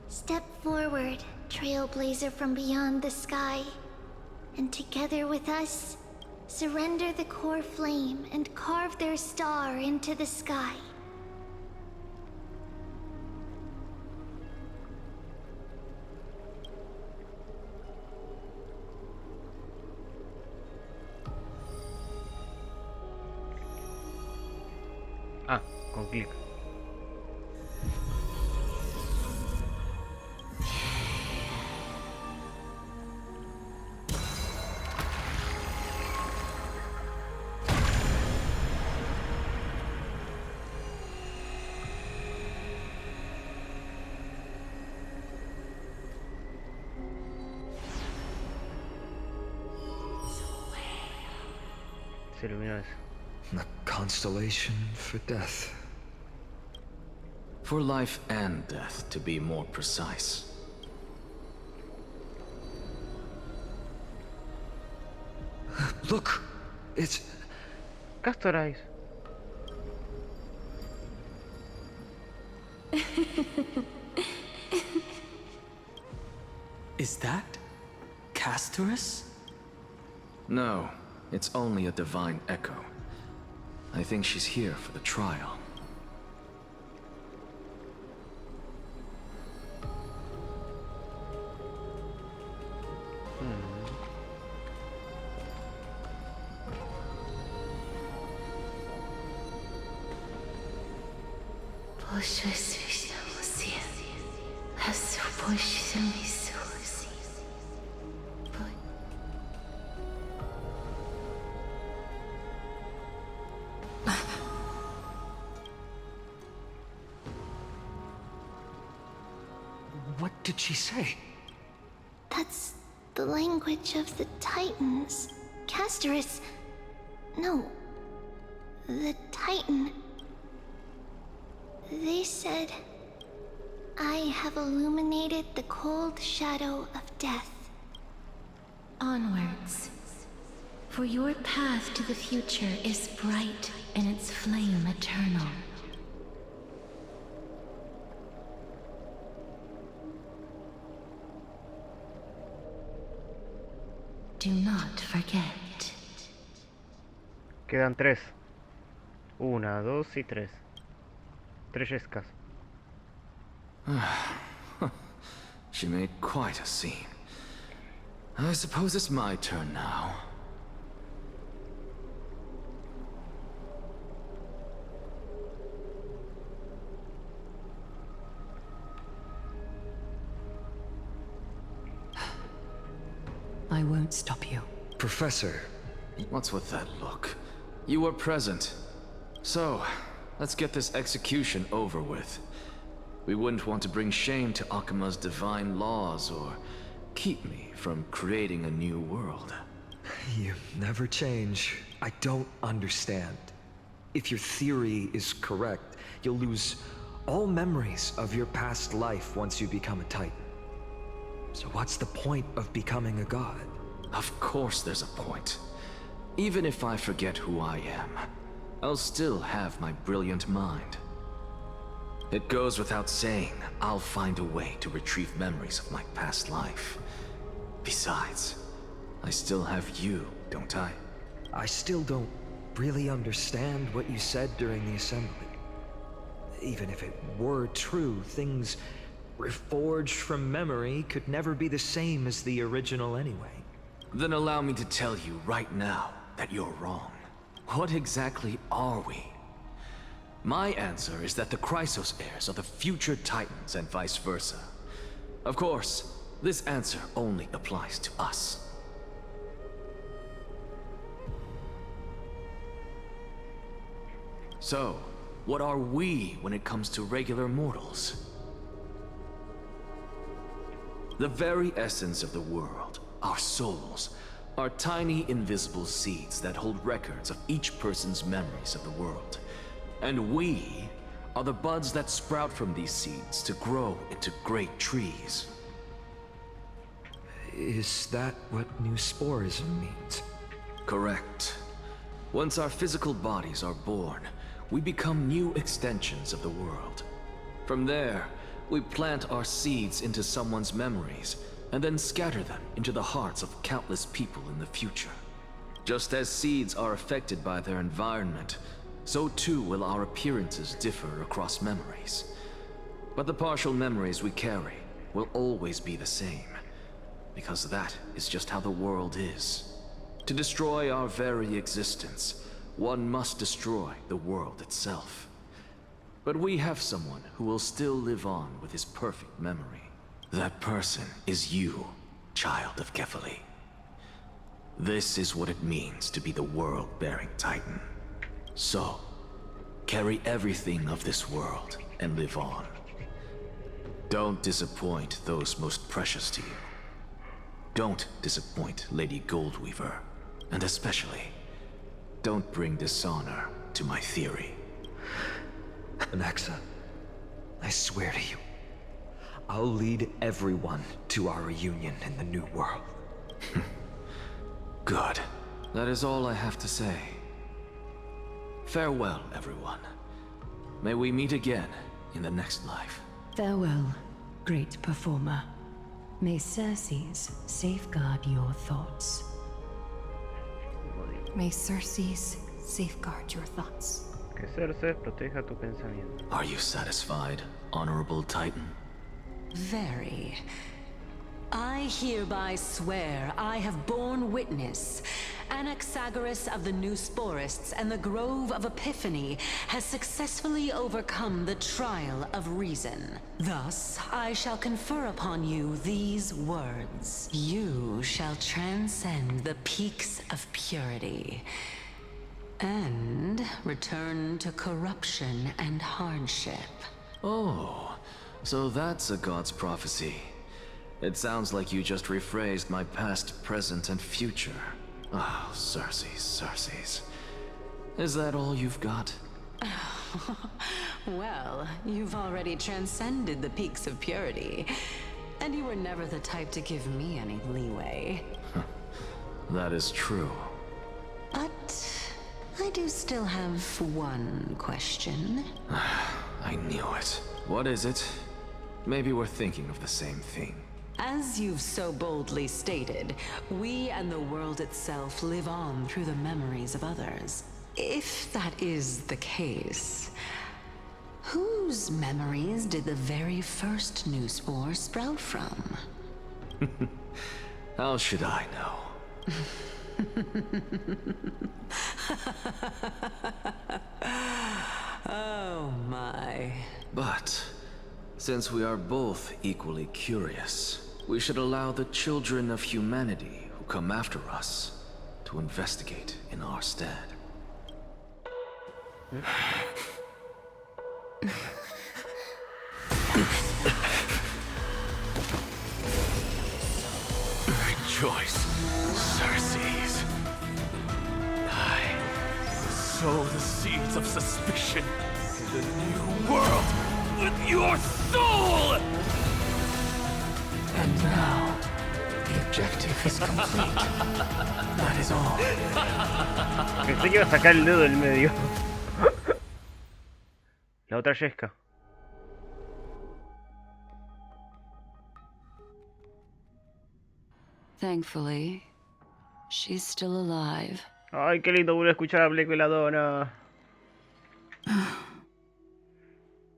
Step forward, trailblazer from beyond the sky, and together with us, surrender the core flame and carve their star into the sky. Ah, con clic. se iluminó eso. A constellation for death. For life and death, to be more precise. Look! It's... Castor Eyes. Is that Castorus? No, it's only a divine echo. I think she's here for the trial. What did she say? That's the language of the Titans. Castorus... No. The Titan. They said... I have illuminated the cold shadow of death. Onwards. For your path to the future is bright and its flame eternal. Do not forget. Quedan 3. 1, 2 y 3. 3 Jessicas. She made quite a scene. I suppose it's my turn now. I won't stop you. Professor. What's with that look? You were present. So, let's get this execution over with. We wouldn't want to bring shame to Akima's divine laws or keep me from creating a new world. You never change. I don't understand. If your theory is correct, you'll lose all memories of your past life once you become a Titan. So what's the point of becoming a god? Of course there's a point. Even if I forget who I am, I'll still have my brilliant mind. It goes without saying, I'll find a way to retrieve memories of my past life. Besides, I still have you, don't I? I still don't really understand what you said during the assembly. Even if it were true, things reforged from memory could never be the same as the original anyway. Then allow me to tell you right now that you're wrong. What exactly are we? My answer is that the Chrysos heirs are the future Titans and vice versa. Of course, this answer only applies to us. So, what are we when it comes to regular mortals? The very essence of the world, our souls, are tiny invisible seeds that hold records of each person's memories of the world. And we are the buds that sprout from these seeds to grow into great trees. Is that what new sporism means? Correct. Once our physical bodies are born, we become new extensions of the world. From there, we plant our seeds into someone's memories, and then scatter them into the hearts of countless people in the future. Just as seeds are affected by their environment, so too will our appearances differ across memories. But the partial memories we carry will always be the same, because that is just how the world is. To destroy our very existence, one must destroy the world itself. But we have someone who will still live on with his perfect memory. That person is you, child of Kefali. This is what it means to be the world-bearing Titan. So, carry everything of this world and live on. Don't disappoint those most precious to you. Don't disappoint Lady Goldweaver, and especially, Don't bring dishonor to my theory. Anaxa, I swear to you, I'll lead everyone to our reunion in the new world. Good. That is all I have to say. Farewell, everyone. May we meet again in the next life. Farewell, great performer. May Circes safeguard your thoughts. May Circes safeguard your thoughts. Que Cersei proteja tu pensamiento. Are you satisfied, Honorable Titan? Very. I hereby swear I have borne witness. Anaxagoras of the New Sporists and the Grove of Epiphany has successfully overcome the trial of reason. Thus, I shall confer upon you these words. You shall transcend the peaks of purity and return to corruption and hardship. Oh, so that's a god's prophecy. It sounds like you just rephrased my past, present, and future. Oh, Circes. Is that all you've got? Well, you've already transcended the peaks of purity, and you were never the type to give me any leeway. That is true. But I do still have one question. I knew it. What is it? Maybe we're thinking of the same thing. As you've so boldly stated, we and the world itself live on through the memories of others. If that is the case, whose memories did the very first new spore sprout from? How should I know? Oh my. But since we are both equally curious, we should allow the children of humanity who come after us to investigate in our stead. Rejoice, Circes. I sow the seeds of suspicion in the new world with your soul! And now, the objective is complete. That is all. Pensé que iba a sacar el dedo del medio. La otra yesca. Thankfully, she's still alive. Ay, qué lindo volver a escuchar a Blake Veladona.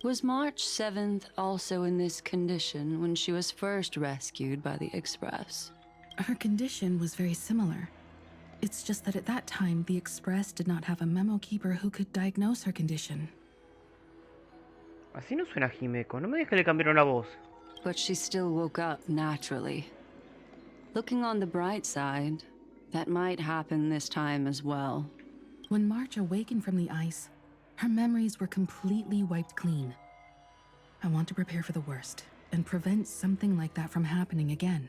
Was March 7th also in this condition when she was first rescued by the Express? Her condition was very similar. It's just that at that time, the Express did not have a memo keeper who could diagnose her condition. Así no suena Himeko. No me digas que le cambiaron la voz. But she still woke up naturally. Looking on the bright side, that might happen this time as well. When March awakened from the ice, her memories were completely wiped clean. I want to prepare for the worst and prevent something like that from happening again.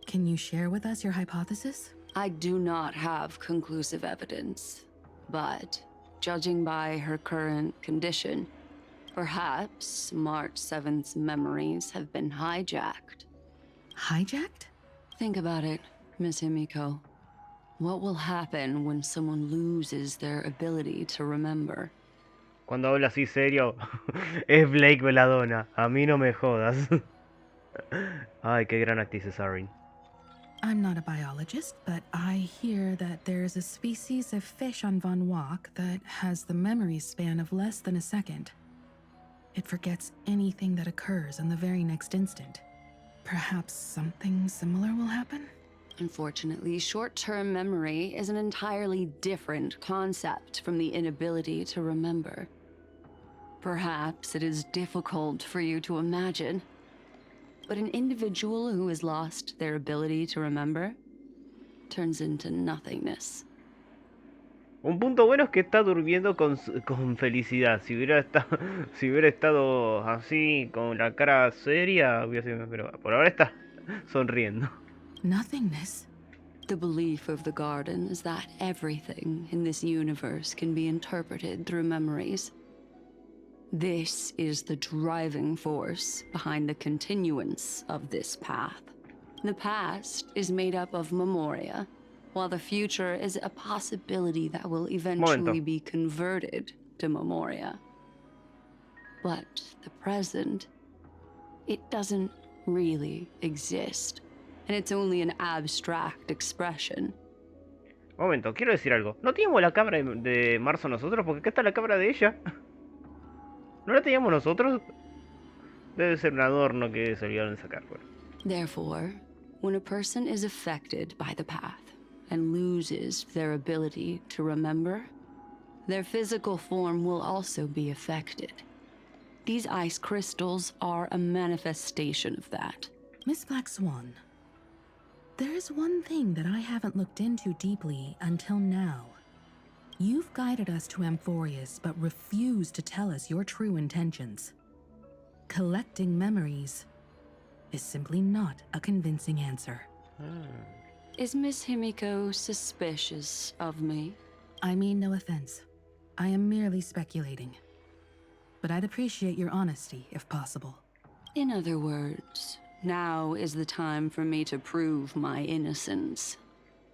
Can you share with us your hypothesis? I do not have conclusive evidence, but judging by her current condition, perhaps March 7th's memories have been hijacked. Hijacked? Think about it, Miss Himiko. What will happen when someone loses their ability to remember? Cuando habla así serio, es Blake Veladona. A mí no me jodas. Ay, qué gran actriz es Arin. I'm not a biologist, but I hear that there's a species of fish on Von Walk that has the memory span of less than a second. It forgets anything that occurs in the very next instant. Perhaps something similar will happen? Unfortunately, short-term memory is an entirely different concept from the inability to remember. Perhaps it is difficult for you to imagine, but an individual who has lost their ability to remember turns into nothingness. Un punto bueno es que está durmiendo con felicidad. Si hubiera estado así, con la cara seria, hubiera sido, pero por ahora está sonriendo. Nothingness? The belief of the Garden is that everything in this universe can be interpreted through memories. This is the driving force behind the continuance of this path. The past is made up of memoria, while the future is a possibility that will eventually be converted to memoria. But the present, it doesn't really exist, and it's only an abstract expression. Momento, quiero decir algo. ¿No teníamos la cámara de Marzo nosotros? Porque acá está la cámara de ella. ¿No la teníamos nosotros? Debe ser un adorno que se olvidaron de sacar. Bueno. Therefore, when a person is affected by the path and loses their ability to remember, their physical form will also be affected. These ice crystals are a manifestation of that. Miss Black Swan, there is one thing that I haven't looked into deeply until now. You've guided us to Amphoreus, but refused to tell us your true intentions. Collecting memories is simply not a convincing answer. Is Miss Himiko suspicious of me? I mean no offense. I am merely speculating. But I'd appreciate your honesty, if possible. In other words, now is the time for me to prove my innocence.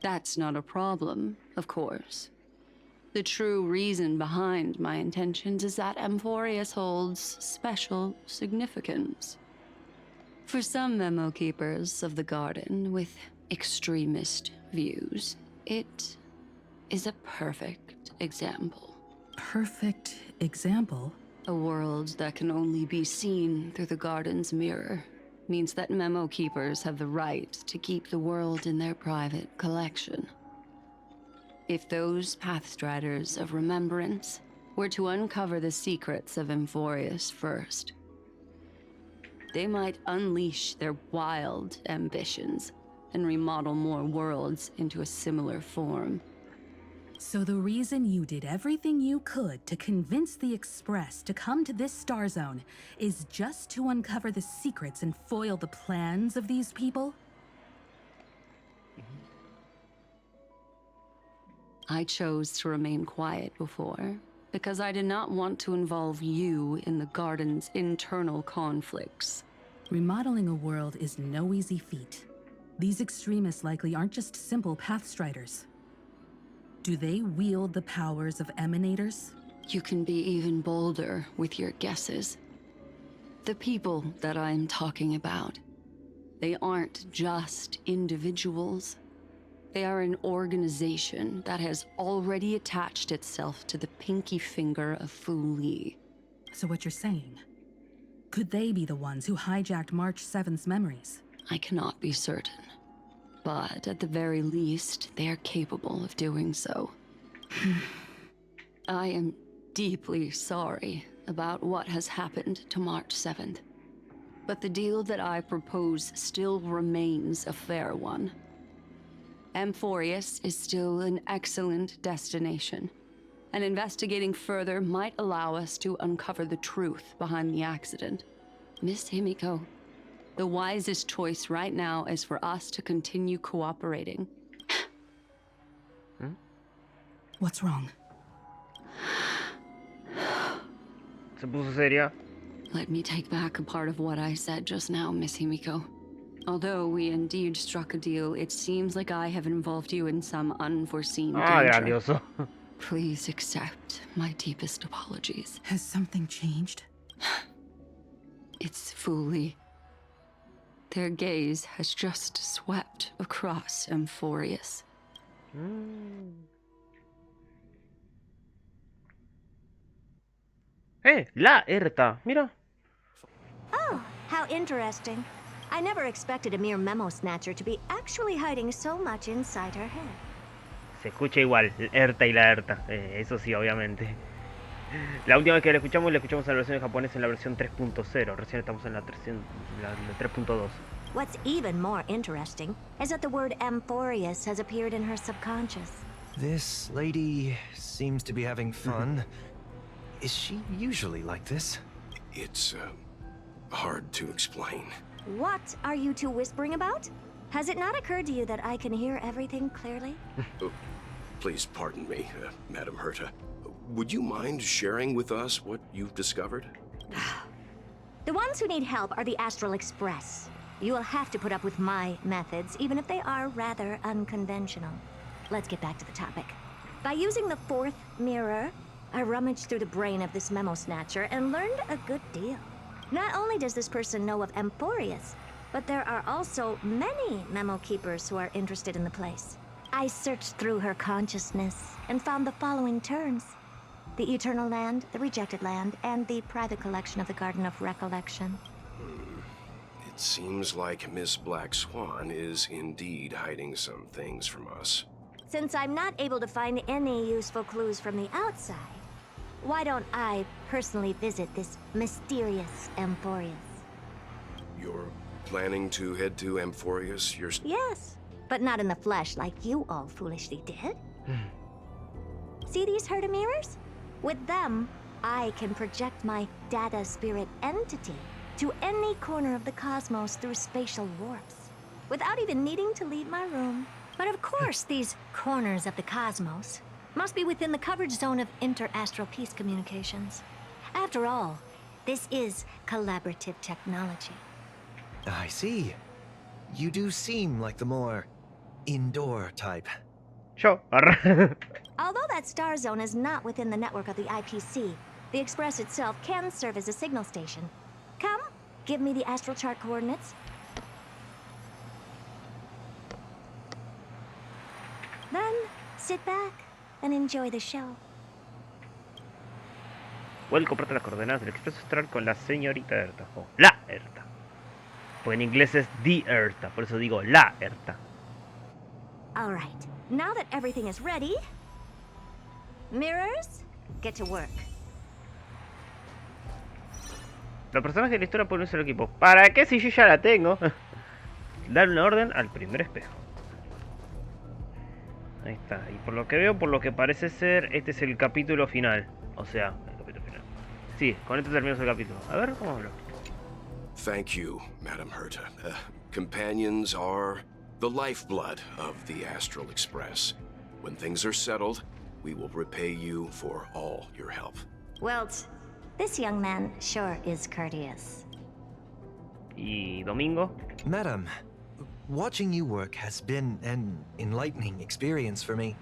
That's not a problem, of course. The true reason behind my intentions is that Amphoreus holds special significance. For some memo keepers of the Garden with extremist views, it is a perfect example. Perfect example? A world that can only be seen through the Garden's mirror means that memo keepers have the right to keep the world in their private collection. If those Pathstriders of Remembrance were to uncover the secrets of Amphoreus first, they might unleash their wild ambitions and remodel more worlds into a similar form. So the reason you did everything you could to convince the Express to come to this star zone is just to uncover the secrets and foil the plans of these people? I chose to remain quiet before, because I did not want to involve you in the Garden's internal conflicts. Remodeling a world is no easy feat. These extremists likely aren't just simple Pathstriders. Do they wield the powers of Emanators? You can be even bolder with your guesses. The people that I'm talking about, they aren't just individuals. They are an organization that has already attached itself to the pinky finger of Fu Li. So what you're saying, could they be the ones who hijacked March 7th's memories? I cannot be certain. But at the very least, they are capable of doing so. I am deeply sorry about what has happened to March 7th. But the deal that I propose still remains a fair one. Amphoreus is still an excellent destination, and investigating further might allow us to uncover the truth behind the accident. Miss Himiko, the wisest choice right now is for us to continue cooperating. What's wrong? Se puso seria. Let me take back a part of what I said just now, Miss Himiko. Although we indeed struck a deal, it seems like I have involved you in some unforeseen danger. Grandioso. Please accept my deepest apologies. Has something changed? It's Fu Li. Their gaze has just swept across Amphoreus. La Erta, mira. Oh, how interesting. I never expected a mere memo snatcher to be actually hiding so much inside her head. Se escucha igual, Erta y la Erta. Eso sí, obviamente. La última vez que la escuchamos en la versión japonesa, en la versión 3.0. Recién estamos en la 3.2. What's even more interesting is that the word Amphoreus has appeared in her subconscious. This lady seems to be having fun. Is she usually like this? It's hard to explain. What are you two whispering about? Has it not occurred to you that I can hear everything clearly? Please pardon me, Madam Herta. Would you mind sharing with us what you've discovered? The ones who need help are the Astral Express. You will have to put up with my methods, even if they are rather unconventional. Let's get back to the topic. By using the fourth mirror, I rummaged through the brain of this memo snatcher and learned a good deal. Not only does this person know of Amphoreus, but there are also many memo keepers who are interested in the place. I searched through her consciousness and found the following terms: the Eternal Land, the Rejected Land, and the private collection of the Garden of Recollection. It seems like Miss Black Swan is indeed hiding some things from us. Since I'm not able to find any useful clues from the outside, why don't I personally visit this mysterious Amphoreus? You're planning to head to Amphoreus yourself? Yes, but not in the flesh like you all foolishly did. See these Herta mirrors? With them, I can project my data spirit entity to any corner of the cosmos through spatial warps, without even needing to leave my room. But of course, these corners of the cosmos must be within the coverage zone of inter-astral peace communications. After all, this is collaborative technology. I see. You do seem like the more indoor type. Sure. Although that star zone is not within the network of the IPC, the Express itself can serve as a signal station. Come, give me the astral chart coordinates. Then, sit back and enjoy the show. Pueden comprarte las coordenadas del expreso astral con la señorita Herta. O la Herta. Porque en inglés es the Herta, por eso digo la Herta. All right, now that everything is ready, mirrors, get to work. Los personajes de la historia pueden unirse al equipo. ¿Para qué si yo ya la tengo? Dar una orden al primer espejo. Ahí está. Y por lo que veo, por lo que parece ser, este es el capítulo final. O sea, el capítulo final. Sí, con esto terminamos el capítulo. A ver, ¿cómo hablo? Thank you, Madam Herta. Companions are the lifeblood of the Astral Express. When things are settled, we will repay you for all your help. Well, this young man sure is courteous. ¿Y Domingo? Madam, watching you work has been an enlightening experience for me.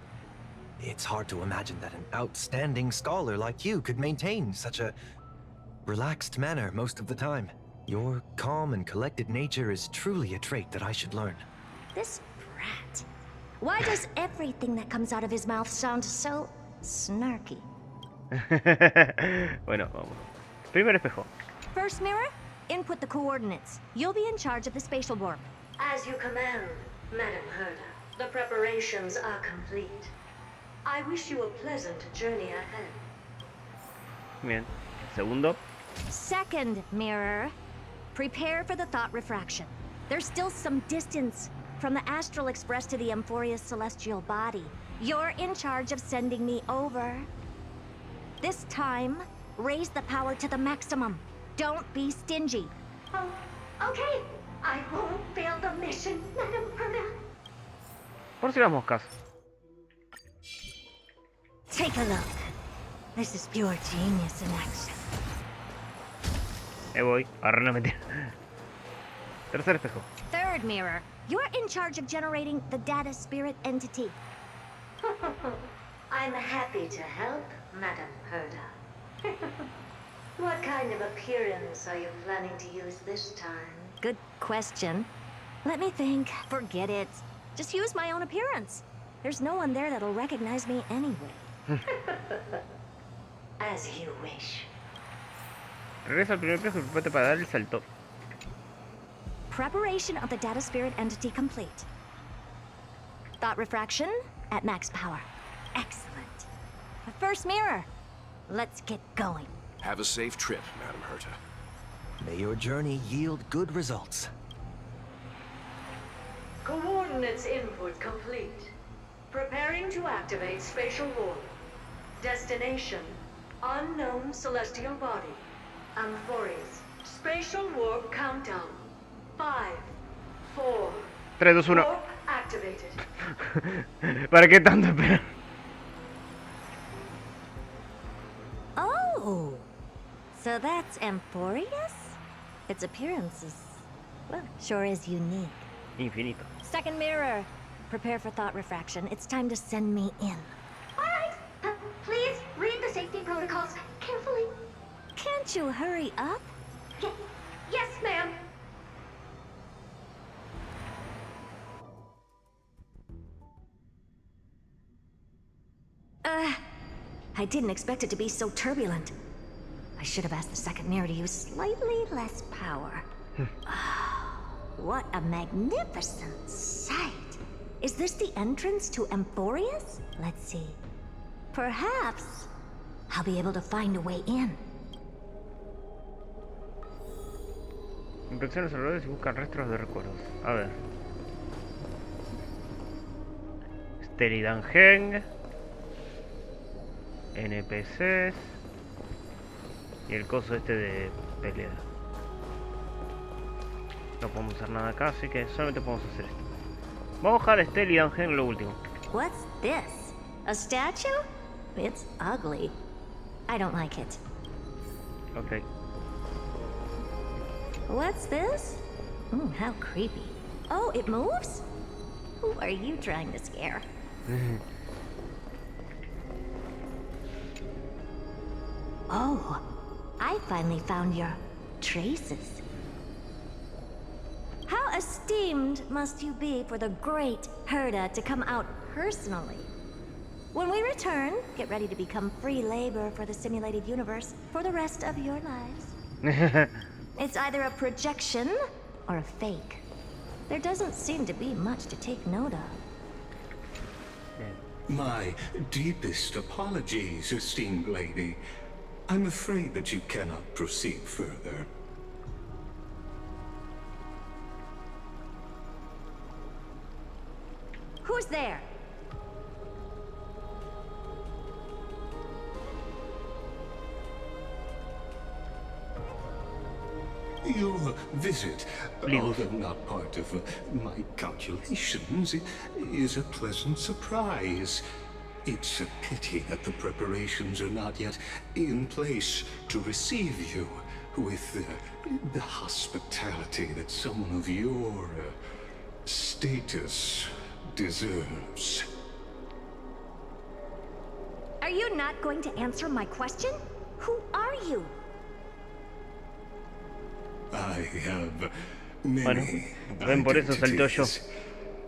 It's hard to imagine that an outstanding scholar like you could maintain such a relaxed manner most of the time. Your calm and collected nature is truly a trait that I should learn. This brat. Why does everything that comes out of his mouth sound so snarky? Bueno, vamos. Primer espejo. First mirror, input the coordinates. You'll be in charge of the spatial warp. As you command, Madam Herta. The preparations are complete. I wish you a pleasant journey ahead. Bien. Segundo. Second mirror, prepare for the thought refraction. There's still some distance from the Astral Express to the Amphoreus celestial body. You're in charge of sending me over. This time, raise the power to the maximum. Don't be stingy. Oh, okay. I won't fail the mission, Madam Herta. Por si las moscas. Take a look. This is pure genius in action. Voy. Ahora no mentira. Tercer espejo. Third mirror, you're in charge of generating the data spirit entity. I'm happy to help, Madam Herta. What kind of appearance are you planning to use this time? Good question. Let me think. Forget it. Just use my own appearance. There's no one there that'll recognize me anyway. As you wish. Regresa al primer espejo y prepárate para dar el salto. Preparation of the data spirit entity complete. Thought refraction at max power. Excellent. The first mirror. Let's get going. Have a safe trip, Madam Herta. May your journey yield good results. Coordinates input complete. Preparing to activate spatial warp. Destination, unknown celestial body. Amphoreus. Spatial warp countdown. 5, 4, 3, 2, 1. Warp activated. ¿Para qué tanto esperar? Oh, so that's Amphoreus? Its appearance is, well, sure is unique. Infinito. Second mirror, prepare for thought refraction. It's time to send me in. Alright, please read the safety protocols carefully. Can't you hurry up? Yes, ma'am. I didn't expect it to be so turbulent. I should have asked the second mirror to use slightly less power. What a magnificent sight! Is this the entrance to Amphoreus? Let's see. Perhaps I'll be able to find a way in. Inspecciona los alrededores y buscan rastros de recuerdos. A ver. Steridangen. NPCs. Y el coso este de pelea. No podemos hacer nada acá, así que solamente podemos hacer esto. Vamos a dejar a Steridangen lo último. What's this? A statue? It's ugly. I don't like it. Ok. What's this? How creepy. Oh, it moves? Who are you trying to scare? Oh, I finally found your traces. How esteemed must you be for the great Herda to come out personally? When we return, get ready to become free labor for the simulated universe for the rest of your lives. It's either a projection or a fake. There doesn't seem to be much to take note of. My deepest apologies, esteemed lady. I'm afraid that you cannot proceed further. Who's there? Your visit, although not part of my calculations, is a pleasant surprise. It's a pity that the preparations are not yet in place to receive you with the hospitality that someone of your status deserves. Are you not going to answer my question? Who are you? I have many ven por eso saltó yo. identities,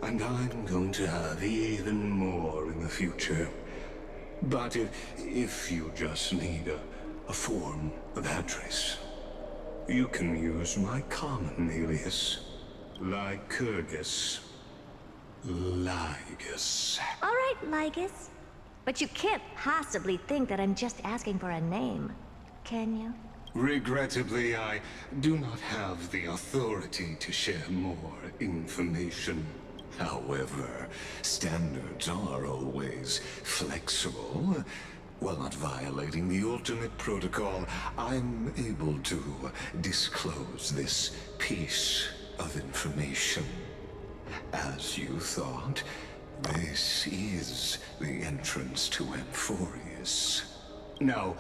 and I'm going to have even more in the future. But if you just need a form of address, you can use my common alias, Lycurgus. Lygus. All right, Lygus. But you can't possibly think that I'm just asking for a name, can you? Regrettably, I do not have the authority to share more information. However, standards are always flexible. While not violating the ultimate protocol, I'm able to disclose this piece of information. As you thought, this is the entrance to Amphoreus. Now,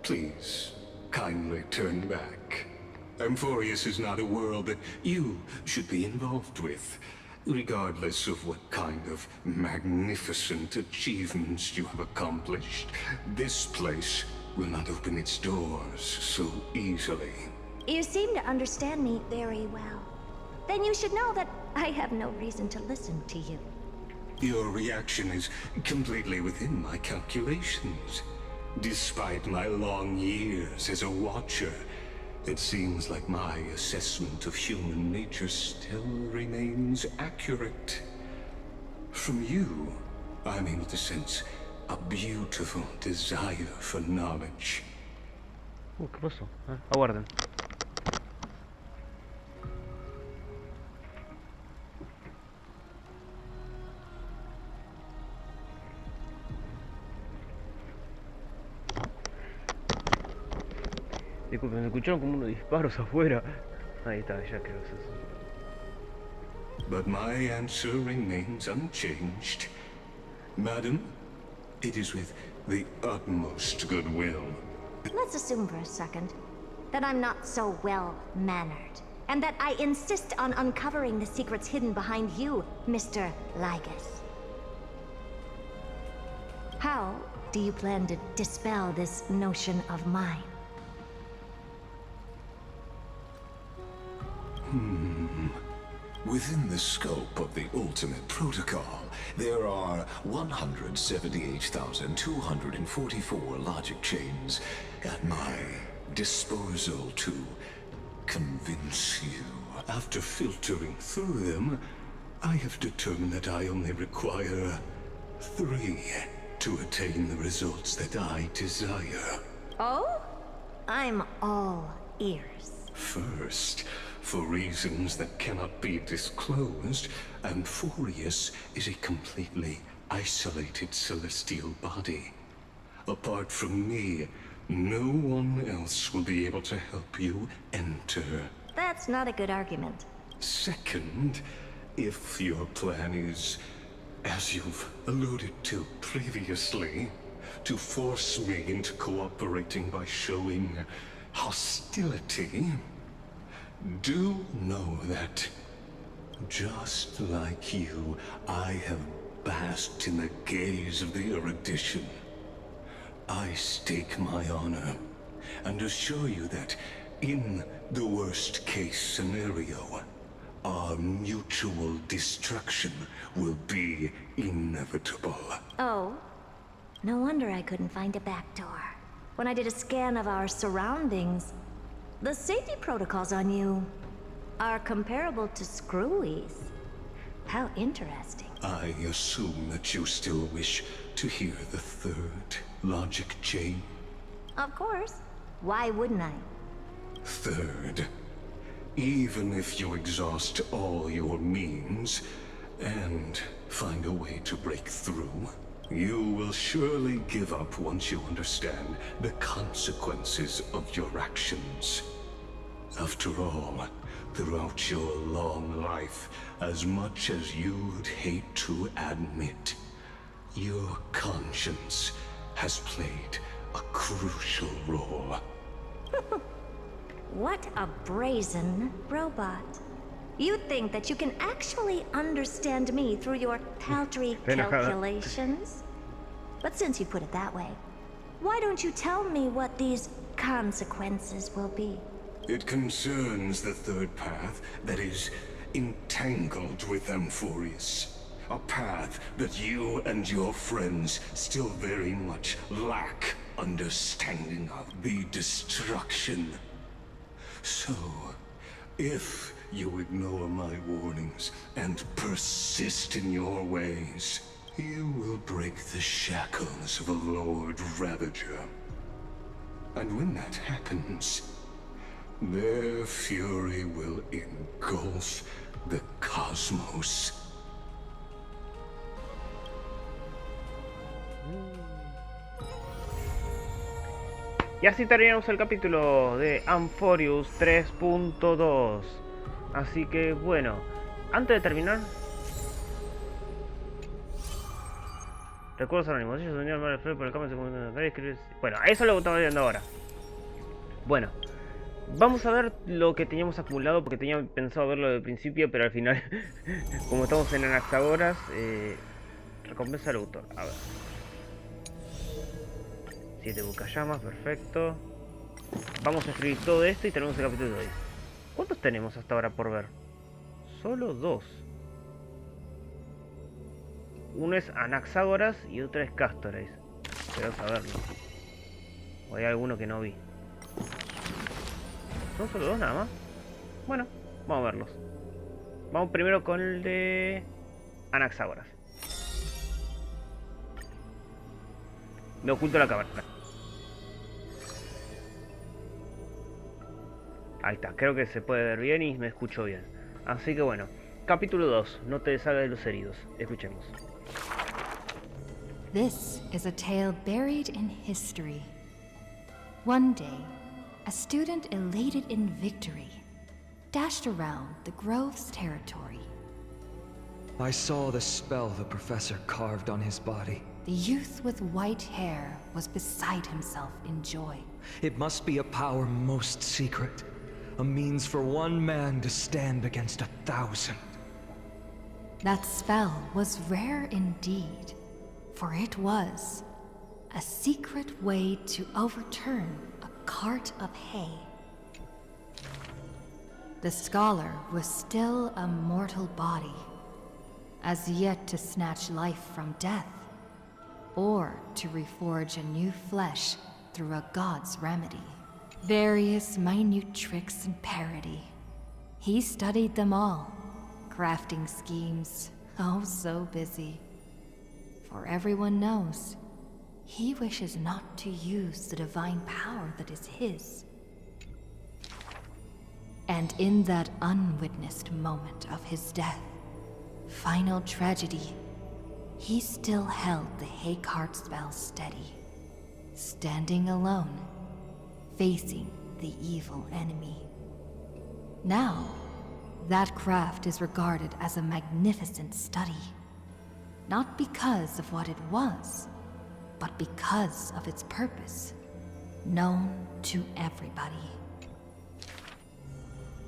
please, kindly turn back. Amphoreus is not a world that you should be involved with. Regardless of what kind of magnificent achievements you have accomplished, this place will not open its doors so easily. You seem to understand me very well. Then you should know that I have no reason to listen to you. Your reaction is completely within my calculations. Despite my long years as a Watcher, it seems like my assessment of human nature still remains accurate. From you, I'm able to sense a beautiful desire for knowledge. ¿Qué pasó? Aguarden. Disculpen, me escucharon como unos disparos afuera. Ahí está, ya creo que es eso. but my answer remains unchanged. Madam, it is with the utmost goodwill. Let's assume for a second that I'm not so well-mannered, and that I insist on uncovering the secrets hidden behind you, Mr. Lygus. How do you plan to dispel this notion of mine? Within the scope of the Ultimate Protocol, there are 178,244 logic chains at my disposal to convince you. After filtering through them, I have determined that I only require 3 to attain the results that I desire. Oh? I'm all ears. First, for reasons that cannot be disclosed, Amphoreus is a completely isolated celestial body. Apart from me, no one else will be able to help you enter. That's not a good argument. Second, if your plan is, as you've alluded to previously, to force me into cooperating by showing hostility, do know that, just like you, I have basked in the gaze of the erudition. I stake my honor, and assure you that, in the worst-case scenario, our mutual destruction will be inevitable. Oh? No wonder I couldn't find a back door. When I did a scan of our surroundings, the safety protocols on you are comparable to Screwy's. How interesting. I assume that you still wish to hear the third logic chain? Of course. Why wouldn't I? Third, even if you exhaust all your means and find a way to break through, you will surely give up once you understand the consequences of your actions. After all, throughout your long life, as much as you'd hate to admit, your conscience has played a crucial role. What a brazen robot. You think that you can actually understand me through your paltry calculations? But since you put it that way, why don't you tell me what these consequences will be? It concerns the third path that is entangled with Amphoreus. A path that you and your friends still very much lack understanding of. The destruction. So, if you ignore my warnings and persist in your ways, you will break the shackles of a Lord Ravager. And when that happens, their fury will engulf the cosmos. Y así terminamos el capítulo de Amphoreus 3.2. Así que bueno, antes de terminar, recuerdos anónimos. Ellos venían mal por el campo de... Bueno, eso es lo que estamos viendo ahora. Bueno, vamos a ver lo que teníamos acumulado, porque tenía pensado verlo desde el principio, pero al final, como estamos en Anaxagoras, recompensa al autor. A ver. 7 bucallamas, perfecto. Vamos a escribir todo esto y tenemos el capítulo de hoy. ¿Cuántos tenemos hasta ahora por ver? Solo 2. Uno es Anaxagoras y otro es Castoreis. Quiero saberlo. O hay alguno que no vi. ¿Son solo 2 nada más? Bueno, vamos a verlos. Vamos primero con el de Anaxagoras. Me oculto la cámara. Ahí está, creo que se puede ver bien y me escucho bien. Así que bueno, capítulo 2, no te deshagas de los heridos. Escuchemos. This is a tale buried in history. One day, a student elated in victory dashed around the Grove's territory, I saw the spell the professor carved on his body. The youth with white hair was beside himself in joy. It must be a power most secret. A means for one man to stand against 1,000. That spell was rare indeed, for it was a secret way to overturn a cart of hay. The scholar was still a mortal body, as yet to snatch life from death, or to reforge a new flesh through a god's remedy. Various minute tricks and parody. He studied them all, crafting schemes, oh so busy. For everyone knows, he wishes not to use the divine power that is his. And in that unwitnessed moment of his death, final tragedy, he still held the hay cart spell steady, standing alone, facing the evil enemy. Now, that craft is regarded as a magnificent study, not because of what it was, but because of its purpose, known to everybody.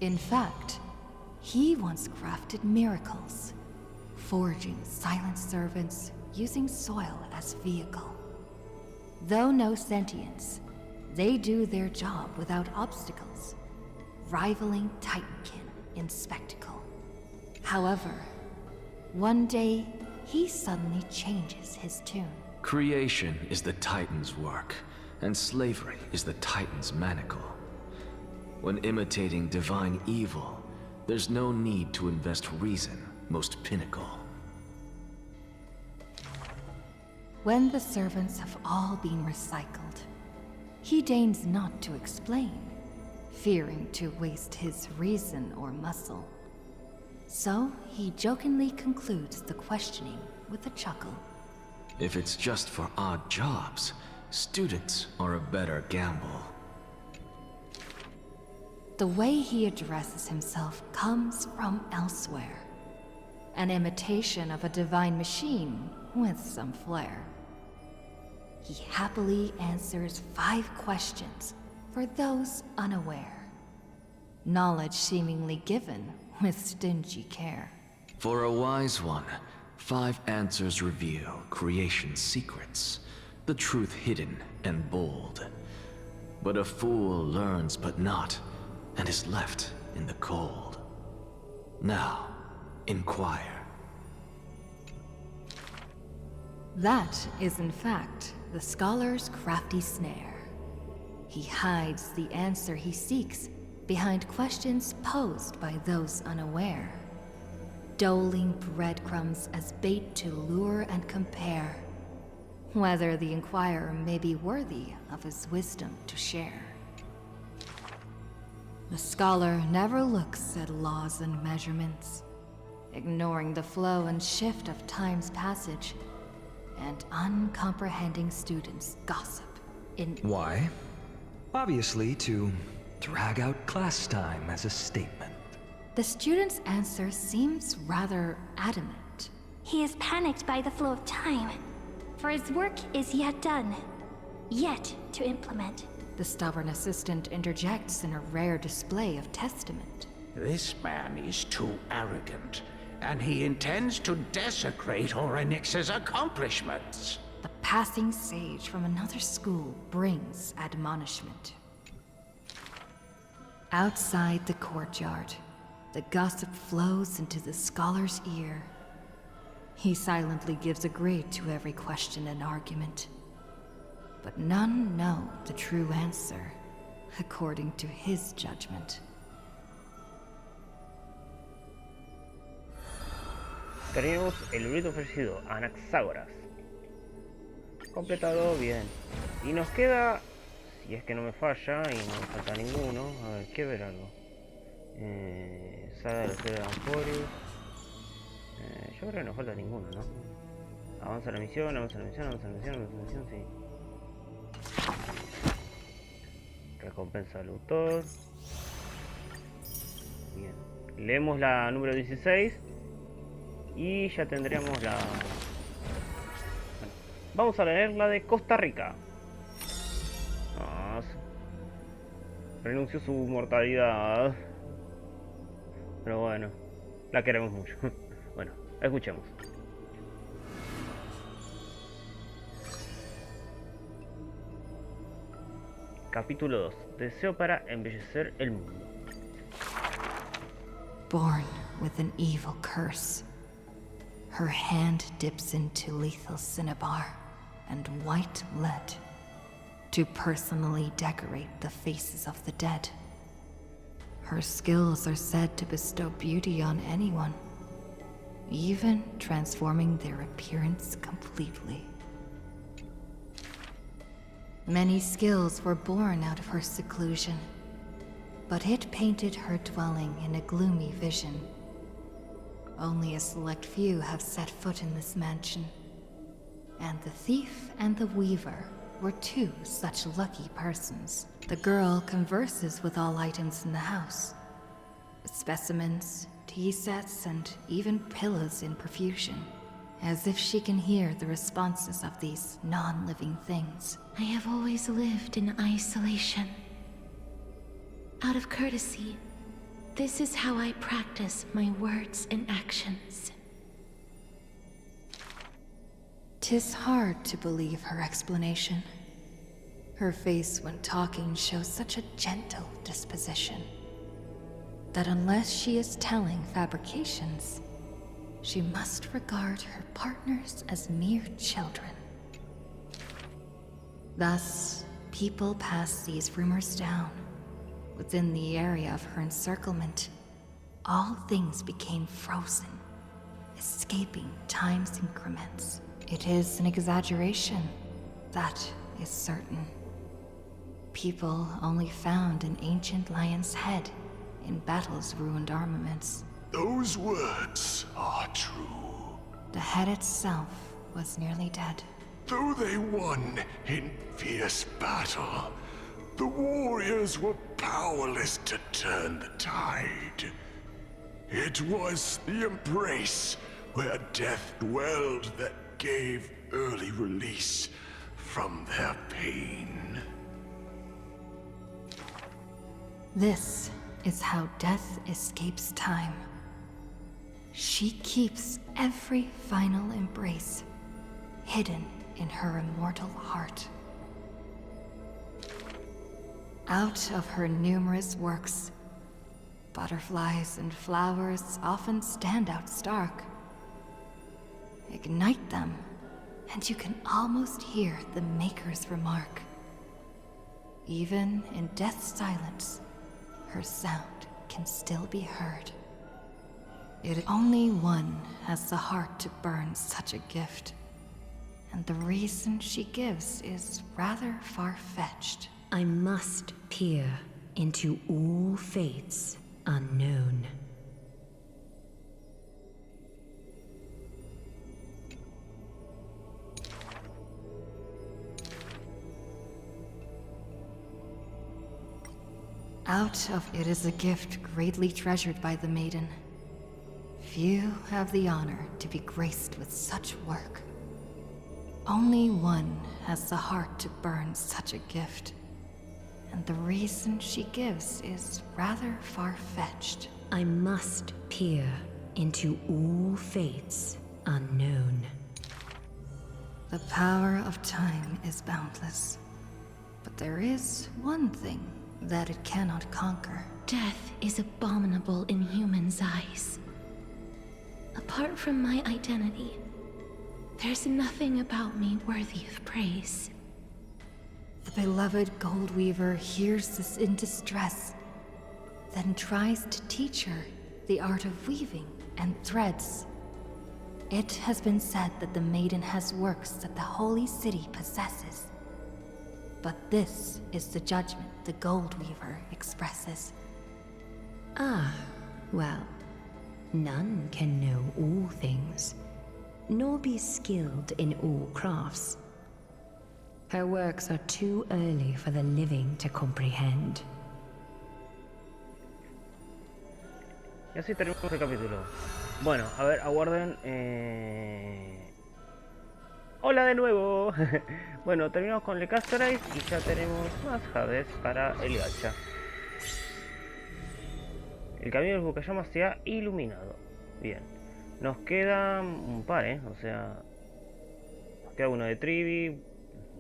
In fact, he once crafted miracles, forging silent servants using soil as vehicle. Though no sentience, they do their job without obstacles, rivaling Titankin in spectacle. However, one day, he suddenly changes his tune. Creation is the Titan's work, and slavery is the Titan's manacle. When imitating divine evil, there's no need to invest reason, most pinnacle. When the servants have all been recycled, he deigns not to explain, fearing to waste his reason or muscle. So he jokingly concludes the questioning with a chuckle. If it's just for odd jobs, students are a better gamble. The way he addresses himself comes from elsewhere. An imitation of a divine machine with some flair. He happily answers 5 questions for those unaware. Knowledge seemingly given with stingy care. For a wise one, 5 answers reveal creation's secrets, the truth hidden and bold. But a fool learns but not, and is left in the cold. Now, inquire. That is in fact the scholar's crafty snare. He hides the answer he seeks behind questions posed by those unaware, doling breadcrumbs as bait to lure and compare, whether the inquirer may be worthy of his wisdom to share. The scholar never looks at laws and measurements, ignoring the flow and shift of time's passage, and uncomprehending students gossip in— Why? Obviously to drag out class time as a statement. The student's answer seems rather adamant. He is panicked by the flow of time, for his work is yet done, yet to implement. The stubborn assistant interjects in a rare display of testament. This man is too arrogant, and he intends to desecrate Orynyx's accomplishments. The passing sage from another school brings admonishment. Outside the courtyard, the gossip flows into the scholar's ear. He silently gives a grade to every question and argument. But none know the true answer, according to his judgment. Tenemos el rito ofrecido, Anaxágoras. Completado, bien. Y nos queda, si es que no me falla, y no me falta ninguno. A ver, quiero ver algo. Saga de la serie de Amphoreus. Yo creo que no falta ninguno, ¿no? Avanza la misión, avanza la misión, avanza la misión, avanza la misión, sí. Recompensa al autor. Bien. Leemos la número 16. Y ya tendríamos la... Bueno, vamos a leer la de Costa Rica. Ah, renunció su mortalidad. Pero bueno, la queremos mucho. Bueno, escuchemos. Capítulo 2. Deseo para embellecer el mundo. Born with an evil curse, her hand dips into lethal cinnabar and white lead to personally decorate the faces of the dead. Her skills are said to bestow beauty on anyone, even transforming their appearance completely. Many skills were born out of her seclusion, but it painted her dwelling in a gloomy vision. Only a select few have set foot in this mansion, and the thief and the weaver were two such lucky persons. The girl converses with all items in the house. Specimens, tea sets, and even pillows in profusion, as if she can hear the responses of these non-living things. I have always lived in isolation. Out of courtesy, this is how I practice my words and actions. 'Tis hard to believe her explanation. Her face when talking shows such a gentle disposition that unless she is telling fabrications, she must regard her partners as mere children. Thus, people pass these rumors down. Within the area of her encirclement, all things became frozen, escaping time's increments. It is an exaggeration, that is certain. People only found an ancient lion's head in battle's ruined armaments. Those words are true. The head itself was nearly dead. Though they won in fierce battle, the warriors were powerless to turn the tide. It was the embrace where death dwelled that gave early release from their pain. This is how death escapes time. She keeps every final embrace hidden in her immortal heart. Out of her numerous works, butterflies and flowers often stand out stark. Ignite them, and you can almost hear the maker's remark. Even in death's silence, her sound can still be heard. It only one has the heart to burn such a gift, and the reason she gives is rather far-fetched. I must peer into all fates unknown. Out of it is a gift greatly treasured by the maiden. Few have the honor to be graced with such work. Only one has the heart to burn such a gift, and the reason she gives is rather far-fetched. I must peer into all fates unknown. The power of time is boundless, but there is one thing that it cannot conquer. Death is abominable in humans' eyes. Apart from my identity, there's nothing about me worthy of praise. The beloved Gold Weaver hears this in distress, then tries to teach her the art of weaving and threads. It has been said that the maiden has works that the Holy City possesses. But this is the judgment the Gold Weaver expresses. Ah, well, none can know all things, nor be skilled in all crafts. Her works are too early for the living to comprehend. Y así terminamos el capítulo. Bueno, a ver, aguarden. Hola de nuevo. Bueno, terminamos con el Castorais y ya tenemos más jades para el gacha. El camino del Bucallamas se ha iluminado. Bien. Nos queda un par, o sea... Nos queda uno de Trivi.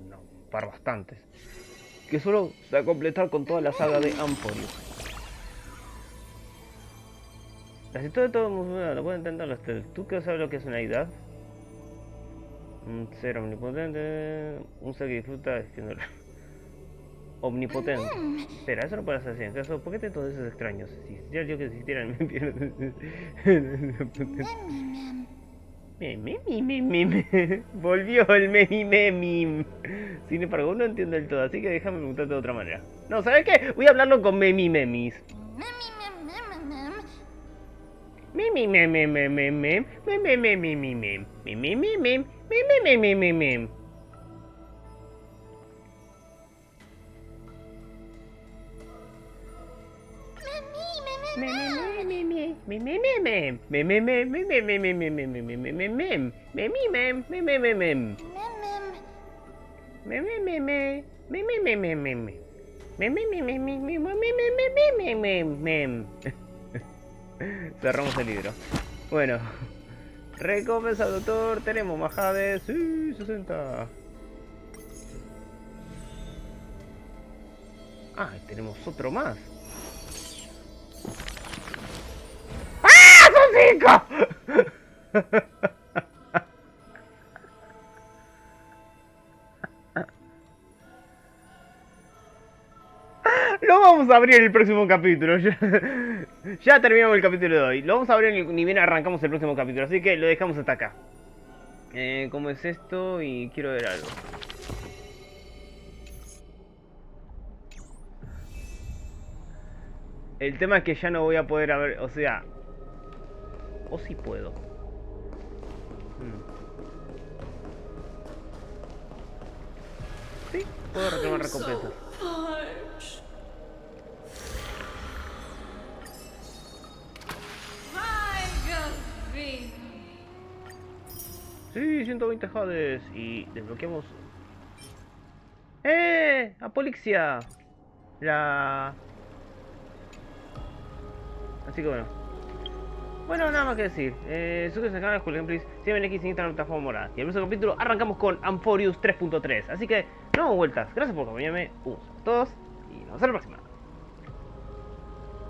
No, un par bastantes. Que solo se va a completar con toda la saga de Amphoreus. Casi todo el mundo lo puede intentar los tres. ¿Tú qué sabes lo que es una deidad? Un ser omnipotente. Un ser que disfruta haciéndolo. Omnipotente. Espera, eso no puede ser así. En caso, ¿por qué te todos esos extraños? Si existiera yo que existiera en mi piel. Volvió el memi. Sin embargo, no entiendo del todo, así que déjame preguntarte de otra manera. No, ¿sabes qué? Voy a hablarlo con memis. Cerramos el libro. Bueno, recompensa doctor, tenemos majades, sí, 60. Ah, tenemos otro más. ¡Ah! ¡Son 5! Lo vamos a abrir el próximo capítulo. Ya terminamos el capítulo de hoy. Lo vamos a abrir ni bien arrancamos el próximo capítulo. Así que lo dejamos hasta acá. ¿Cómo es esto? Y quiero ver algo. El tema es que ya no voy a poder abrir. O sea... O sí puedo. Sí, puedo reclamar recompensas. Sí, 120 jades. Y desbloqueamos... Apolixia. Así que bueno. Bueno, nada más que decir. Suscríbanse al canal, Julián, please. Síganme en X en Instagram, plataforma morada. Y en el próximo capítulo arrancamos con Amphoreus 3.3. Así que, no damos vueltas. Gracias por acompañarme. Un saludo a todos. Y nos vemos en la próxima.